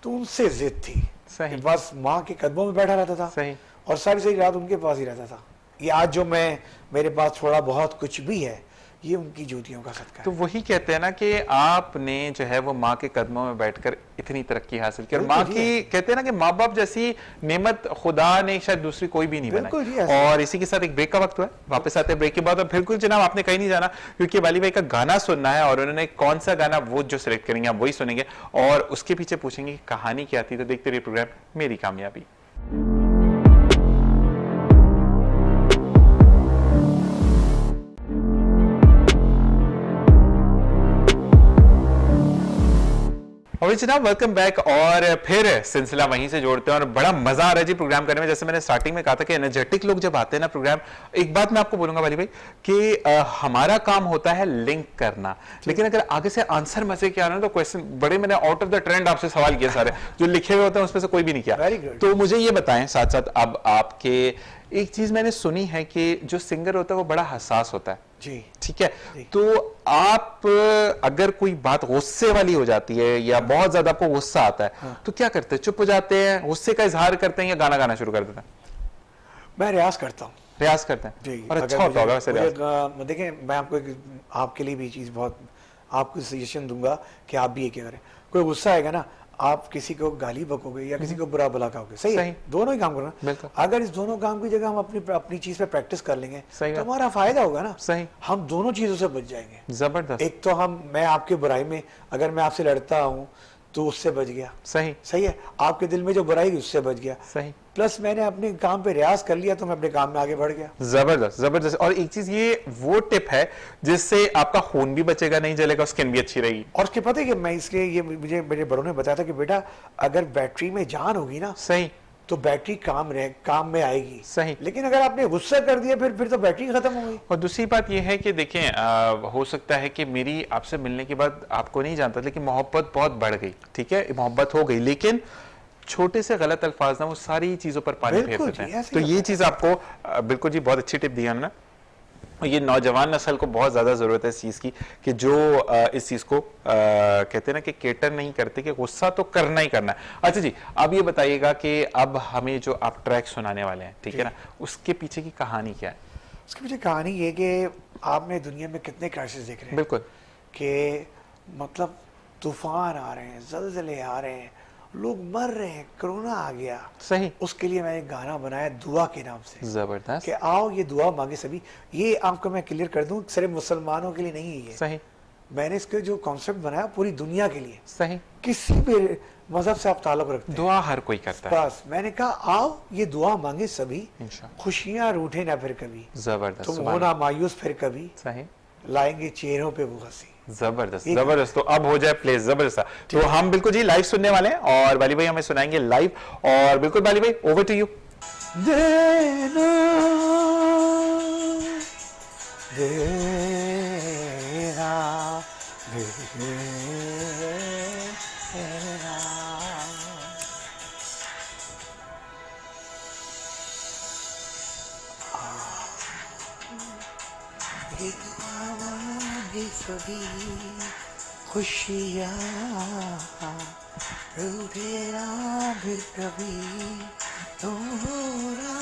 तो उनसे ज़िद थी, सही। कि बस माँ के कदमों में बैठा रहता था, सही। और सारी सारी रात उनके पास ही रहता था। ये आज जो मेरे पास थोड़ा बहुत कुछ भी है, ये उनकी जूतियों का सदका है। तो वही कहते हैं ना कि आपने जो है वो माँ के कदमों में बैठकर इतनी तरक्की हासिल की, और माँ बिल्कुल जी, की कहते हैं ना कि माँ बाप जैसी नेमत खुदा ने शायद दूसरी कोई भी नहीं बिल्कुल जी, बनाई। ऐसा है। और इसी के साथ एक ब्रेक का वक्त हुआ है, वापस आते हैं ब्रेक के बाद। और बिल्कुल जनाब आपने कहीं नहीं जाना, क्योंकि वाली भाई का गाना सुनना है, और उन्होंने कौन सा गाना वो जो सिलेक्ट करेंगे आप वही सुनेंगे, और उसके पीछे पूछेंगे कि कहानी क्या थी। तो देखते रहिए प्रोग्राम मेरी कामयाबी। और जनाब वेलकम बैक, और फिर सिलसिला वहीं से जोड़ते हैं, और बड़ा मजा आ रहा है जी प्रोग्राम करने में। जैसे मैंने स्टार्टिंग में कहा था कि एनर्जेटिक लोग जब आते हैं ना प्रोग्राम, एक बात मैं आपको बोलूंगा वाली भाई कि हमारा काम होता है लिंक करना, लेकिन अगर आगे से आंसर मजे के आ रहे हैं तो क्वेश्चन बड़े, मैंने आउट ऑफ द ट्रेंड आपसे सवाल किए सारे जो लिखे हुए होते हैं उसमें से कोई भी नहीं किया। Very good. तो मुझे ये बताएं साथ साथ, अब आपके एक चीज मैंने सुनी है कि जो सिंगर होता है वो बड़ा हसास होता है, जी, ठीक है? तो आप अगर कोई बात गुस्से वाली हो जाती है या बहुत ज्यादा आपको गुस्सा आता है, हाँ। तो क्या करते हैं? चुप हो जाते हैं, गुस्से का इजहार करते हैं, या गाना गाना शुरू कर देते हैं? मैं रियाज करता हूँ प्रयास करते हैं, जी। और अगर अच्छा होता होगा वैसे रियाज। देखिए मैं आपको आपके लिए भी चीज़ बहुत आपको सजेशन दूंगा कि आप भी ये क्या करें। कोई गुस्सा आएगा ना, आप किसी को गाली बकोगे या किसी को बुरा भला कहोगे, सही है, दोनों ही काम करना। बिल्कुल। अगर इस दोनों काम की जगह हम अपनी चीज़ पे प्रैक्टिस कर लेंगे सही तो बात। हमारा फायदा होगा ना। सही। हम दोनों चीज़ों से बच जाएंगे। जबरदस्त। एक तो मैं आपके बुराई में, अगर मैं आपसे लड़ता हूँ तो उससे बच गया, सही। सही है, आपके दिल में जो बुराई उससे बच गया, सही। प्लस मैंने अपने काम पे रियाज कर लिया तो मैं अपने काम में आगे बढ़ गया। जबरदस्त जबरदस्त। और एक चीज ये वो टिप है जिससे आपका खून भी बचेगा, नहीं जलेगा, स्किन भी अच्छी रहेगी। और उसके पता है कि मैं इसलिए ये मुझे मेरे बड़ों ने बताया था कि बेटा अगर बैटरी में जान होगी ना सही। तो बैटरी काम में आएगी, सही। लेकिन अगर आपने गुस्सा कर दिया फिर तो बैटरी खत्म हो गई। और दूसरी बात यह है कि देखें, हो सकता है कि मेरी आपसे मिलने के बाद आपको नहीं जानता, लेकिन मोहब्बत बहुत बढ़ गई, ठीक है, मोहब्बत हो गई, लेकिन छोटे से गलत अल्फाज ना वो सारी चीजों पर पानी फेर बिल्कुल देते जी, हैं। ऐसे तो ही ये होता चीज आपको बिल्कुल जी बहुत अच्छी टिप दी है उन्होंने। और ये नौजवान नस्ल को बहुत ज्यादा जरूरत है इस चीज की, कि जो इस चीज को कहते हैं ना कि केटर नहीं करते, कि गुस्सा तो करना ही करना है। अच्छा जी, अब ये बताइएगा कि अब हमें जो आप ट्रैक सुनाने वाले हैं, ठीक है ना, उसके पीछे की कहानी क्या है? उसके पीछे कहानी ये कि आपने दुनिया में कितने क्राइसिस देख रहे हैं, बिल्कुल। कि मतलब तूफान आ रहे हैं, जल्जले आ रहे हैं, लोग मर रहे हैं, कोरोना आ गया। सही। उसके लिए मैंने गाना बनाया दुआ के नाम से, जबरदस्त। कि आओ ये दुआ मांगे सभी। ये आपको मैं क्लियर कर दूं, सिर्फ मुसलमानों के लिए नहीं है ये। सही। मैंने इसके जो कॉन्सेप्ट बनाया पूरी दुनिया के लिए, सही। किसी भी मजहब से आप ताल्लुक रखते हैं, दुआ हर कोई करता है। बस मैंने कहा आओ ये दुआ मांगे सभी, इंशाअल्लाह। खुशियां रूठे ना फिर कभी, जबरदस्त। तुम सुभान होना मायूस फिर कभी, सही। लाएंगे चेहरों पे वो हंसी। जबरदस्त जबरदस्त। तो अब हो जाए प्ले, जबरदस्त। तो हम बिल्कुल जी लाइव सुनने वाले हैं, और बाली भाई हमें सुनाएंगे लाइव। और बिल्कुल बाली भाई, ओवर टू यू। देना देना देना आवाज़ें सभी खुशियाँ रूठे ना फिर कभी, होना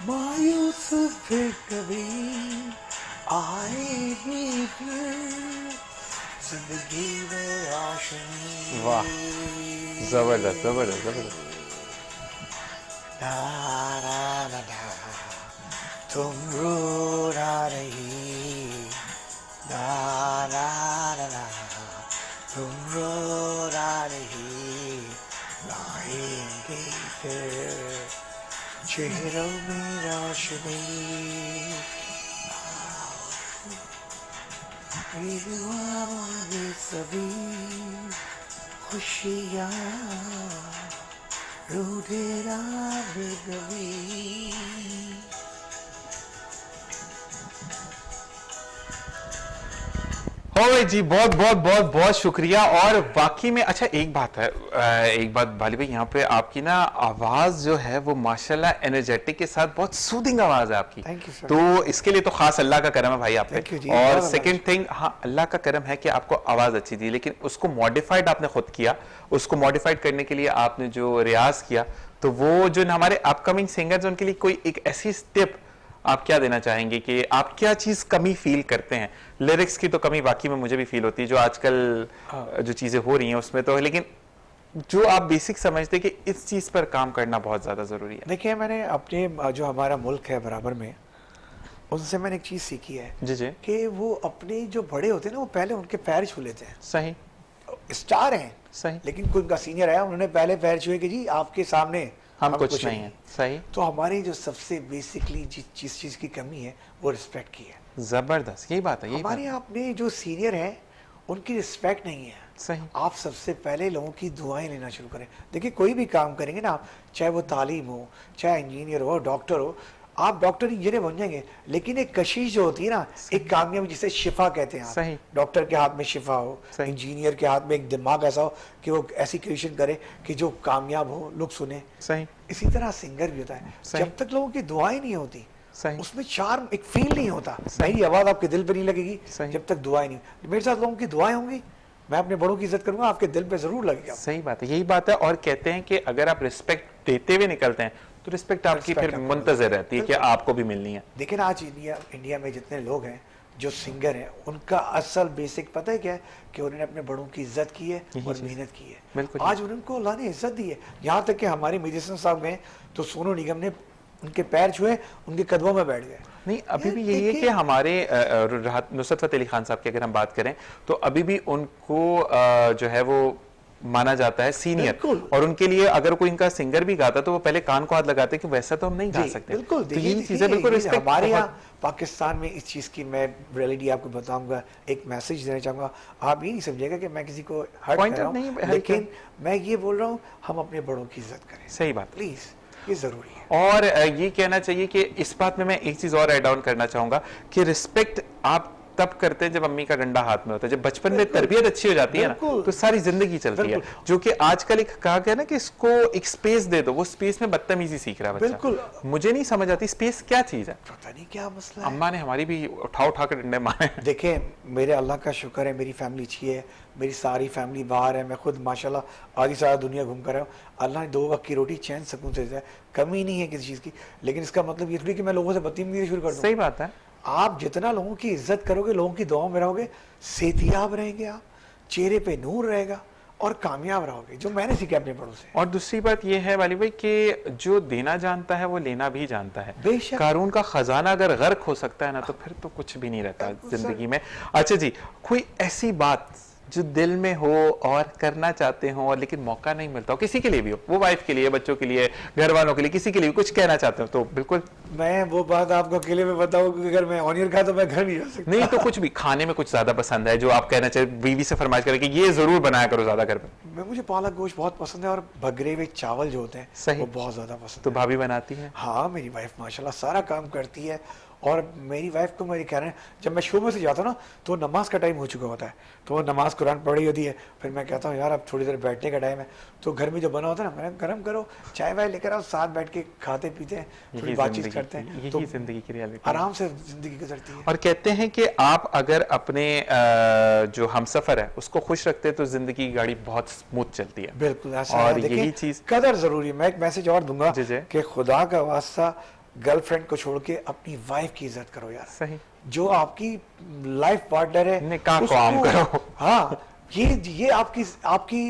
मायूस फिर कभी आएगी फिर जिंदगी में रोशनी। वाह, जबरदस्त जबरदस्त जबरदस्त। ना ना ना ना तुम रोना नहीं, ना ना ना ना तुम रोना नहीं, लाएंगे फिर चेहरों में रोशनी। सभी खुशियाँ रूठेरा बेगवी। हो भाई जी, बहुत बहुत बहुत बहुत शुक्रिया। और वाकई में अच्छा एक बात है, एक बात बाली भाई, यहाँ पे आपकी ना आवाज जो है वो माशाल्लाह एनर्जेटिक के साथ बहुत सूदिंग आवाज है आपकी। Thank you, sir. तो इसके लिए तो खास अल्लाह का करम है भाई आप पे। Thank you जी, और बहुत सेकंड थिंग, हाँ अल्लाह का करम है कि आपको आवाज अच्छी दी, लेकिन उसको मॉडिफाइड आपने खुद किया। उसको मॉडिफाइड करने के लिए आपने जो रियाज किया, तो वो जो हमारे अपकमिंग सिंगर्स उनके लिए कोई एक ऐसी स्टेप आप क्या देना चाहेंगे कि आप क्या चीज कमी फील करते हैं? लिरिक्स की तो कमी वाकई में मुझे भी फील होती है, जो आजकल जो चीजें हो रही हैं उसमें तो, लेकिन जो आप बेसिक समझते हैं कि इस चीज पर काम करना बहुत ज्यादा जरूरी है। देखिए, मैंने अपने जो हमारा मुल्क है बराबर में, उनसे मैंने एक चीज सीखी है जी जी, कि वो अपने जो बड़े होते हैं ना, वो पहले उनके पैर छू लेते हैं। सही स्टार हैं सही, लेकिन कोई उनका सीनियर आया, उन्होंने पहले पैर छुए कि जी आपके सामने हम कुछ नहीं है। सही, तो हमारी जो सबसे बेसिकली जिस चीज की कमी है वो रिस्पेक्ट की है। जबरदस्त, यही बात है, यही बात हमारे है। यहाँ अपने जो सीनियर हैं उनकी रिस्पेक्ट नहीं है। सही, आप सबसे पहले लोगों की दुआएं लेना शुरू करें। देखिए, कोई भी काम करेंगे ना आप, चाहे वो तालीम हो, चाहे इंजीनियर हो, डॉक्टर हो, आप डॉक्टर इंजीनियर बन जाएंगे, लेकिन एक कशिश जो होती है ना, एक कामयाबी जिसे शिफा कहते हैं आप। सही। डॉक्टर के हाथ में शिफा हो, सही। इंजीनियर के हाथ में एक दिमाग ऐसा हो कि वो ऐसी क्रिएशन करे कि जो कामयाब हो, लोग सुने। सही, इसी तरह सिंगर भी होता है, सही। जब तक लोगों की दुआएं नहीं होती, सही, उसमें चार्म, एक फील नहीं होता, मेरी आवाज आपके दिल पे नहीं लगेगी सही। जब तक दुआएं नहीं। मेरे साथ लोगों की दुआएं होंगी, मैं अपने बड़ों की इज्जत करूंगा, आपके दिल पे जरूर लगेगा। सही बात है, यही बात है। और कहते हैं कि अगर आप रिस्पेक्ट देते हुए निकलते हैं तो रिस्पेक्ट आपकी Respect फिर आपको मुंतजर रहती है कि बिल्कुल। आपको भी मिलनी है। देखिए ना, आज इंडिया में जितने लोग हैं जो सिंगर हैं, उनका असल बेसिक पता है क्या है? कि उन्होंने अपने बड़ों की इज्जत की है यही और चीज़। मेहनत की है। बिल्कुल। आज उनको अल्लाह ने इज्जत दी है। यहाँ तक कि हमारे म्यूजिशियन साहब गए तो सोनू निगम ने उनके पैर छुए, उनके कदमों में बैठ गए। नहीं, अभी यार भी यही है कि देखिए, हमारे नुसरत फतेह अली खान साहब की अगर हम बात करें तो अभी भी उनको जो है वो माना जाता है सीनियर। बिल्कुल। और उनके लिए अगर कोई इनका सिंगर भी गाता तो वो पहले कान को हाथ लगाते कि वैसा तो हम नहीं गा जी, सकते। बिल्कुल। तो देखिए, यही चीजें देखिए, बिल्कुल ये रिस्पेक्ट हमारे यहाँ पाकिस्तान में इस चीज़ की मैं रियलिटी आपको बताऊंगा, एक मैसेज देना चाहूंगा। आप ये नहीं समझिएगा कि मैं किसी को हर्ट Point कर रहा out नहीं, हूँ, हर लेकिन मैं ये बोल रहा हूँ, हम अपने बड़ों की इज्जत करें सही बात। प्लीज, ये जरूरी है। और ये कहना चाहिए कि इस बात में मैं एक चीज और ऐड ऑन करना चाहूंगा कि रिस्पेक्ट आप तब करते हैं जब अम्मी का डंडा हाथ में होता है। जब बचपन में बिल्कुल। तरबियत अच्छी हो जाती है ना, बिल्कुल। तो सारी जिंदगी चलती है। बिल्कुल। जो कि आजकल एक कहा गया ना कि इसको एक स्पेस दे दो, वो स्पेस में बदतमीजी सीख रहा है बच्चा। बिल्कुल। मुझे नहीं समझ आती स्पेस क्या चीज है। पता नहीं क्या मसला है। अम्मा ने हमारी भी उठा उठा कर डंडे मारे हैं। देखिए, मेरे अल्लाह का शुक्र है, मेरी फैमिली अच्छी है, मेरी सारी फैमिली बाहर है, मैं खुद माशाल्लाह आगे सारा दुनिया घूम कर आया हूँ। अल्लाह ने 2 वक्त की रोटी चैन सुकून से दिया है, कमी नहीं है किसी चीज़ की। लेकिन इसका मतलब ये थोड़ी कि मैं लोगों से बदतमीजी शुरू कर दूँ। सही बात है। आप जितना लोगों की इज्जत करोगे, लोगों की दुआओं में रहोगे, सेहतियाब रहेंगे, आप चेहरे पे नूर रहेगा और कामयाब रहोगे, जो मैंने सीखा अपने बड़ों से। और दूसरी बात यह है वाली भाई कि जो देना जानता है वो लेना भी जानता है। बेशक। कारून का खजाना अगर गर्क हो सकता है ना, तो फिर तो कुछ भी नहीं रहता जिंदगी में। अच्छा जी, कोई ऐसी बात जो दिल में हो और करना चाहते हो और लेकिन मौका नहीं मिलता हो, किसी के लिए भी हो, वो वाइफ के लिए, बच्चों के लिए, घर वालों के लिए, किसी के लिए भी कुछ कहना चाहते हो तो बिल्कुल। मैं वो बात आपको अकेले में बताऊं कि अगर मैं ऑनियर खा तो मैं घर नहीं जा सकता। नहीं तो कुछ भी खाने में कुछ ज्यादा पसंद है जो आप कहना चाहिए, बीवी से फरमाइश करें कि ये जरूर बनाया करो ज्यादा घर पे। मुझे पालक गोश्त बहुत पसंद है और भगरे हुए चावल जो होते हैं सही। वो बहुत ज्यादा पसंद तो है। भाभी बनाती है। हाँ, मेरी वाइफ माशाल्लाह सारा काम करती है और मेरी वाइफ को मेरी कह रहे हैं, जब मैं शो में से जाता हूँ ना तो नमाज का टाइम हो चुका होता है, तो वो नमाज कुरान पढ़ी होती है, फिर मैं कहता हूँ यार अब थोड़ी देर बैठने का टाइम है, तो घर में जो बना होता है ना, मैंने गर्म करो चाय वाय लेकर आओ, साथ बैठ के खाते पीते हैं, थोड़ी यही बातचीत जिंदगी करते हैं, यही तो जिंदगी की रियलिटी है। आराम से जिंदगी गुजरती है। और कहते हैं कि आप अगर अपने जो हमसफर है उसको खुश रखते हैं तो जिंदगी की गाड़ी बहुत स्मूथ चलती है। बिल्कुल ऐसा और है। देखिए, यही चीज कदर जरूरी है। मैं एक मैसेज और दूंगा जी, जी। कि खुदा का वास्ता गर्लफ्रेंड को छोड़ के अपनी वाइफ की इज्जत करो यार। सही, जो आपकी लाइफ पार्टनर है निकाह को आम करो। हाँ, ये आपकी आपकी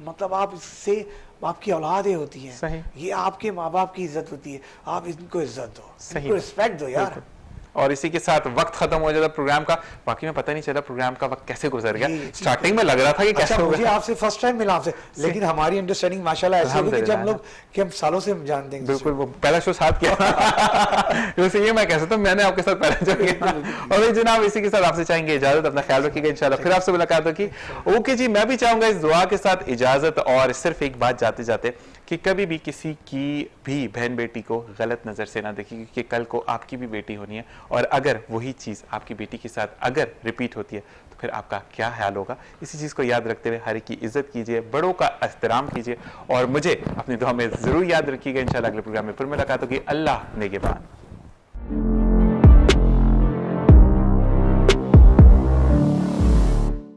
मतलब आप इससे आपकी औलादें होती हैं, सही। ये आपके माँ बाप की इज्जत होती है, आप इनको इज्जत दो, सही इनको रिस्पेक्ट दो यार। बिल्कुल। और इसी के साथ वक्त खत्म हो जाता प्रोग्राम का, बाकी में पता नहीं चला प्रोग्राम का वक्त कैसे गुजर गया। जी, स्टार्टिंग में लग रहा था कि कैसे अच्छा, होगा। मुझे आपसे फर्स्ट टाइम मिला आपसे, लेकिन हमारी अंडरस्टैंडिंग माशाल्लाह ऐसी होगी कि जब हम अल्हम्दुलिल्लाह। लोग कि हम सालों से जानते हैं। बिल्कुल, वो पहला शो साथ किया वैसे ये मैं कह सकता हूँ, मैंने आपके साथ पहला शो किया। और भाई जनाब, इसी के साथ आपसे चाहेंगे इजाजत, अपना ख्याल रखिएगा, इंशाल्लाह फिर आपसे मुलाकात होगी। ओके जी, मैं भी चाहूंगा इस दुआ के साथ इजाजत, और सिर्फ एक बात जाते जाते कि कभी भी किसी की भी बहन बेटी को गलत नज़र से ना देखिए, क्योंकि कल को आपकी भी बेटी होनी है, और अगर वही चीज़ आपकी बेटी के साथ अगर रिपीट होती है तो फिर आपका क्या ख्याल होगा। इसी चीज़ को याद रखते हुए हर एक की इज्जत कीजिए, बड़ों का एहतराम कीजिए, और मुझे अपनी दुआ में ज़रूर याद रखिएगा। इंशाल्लाह अगले प्रोग्राम में फिर मुलाकात होगी। अल्लाह नेगेबान।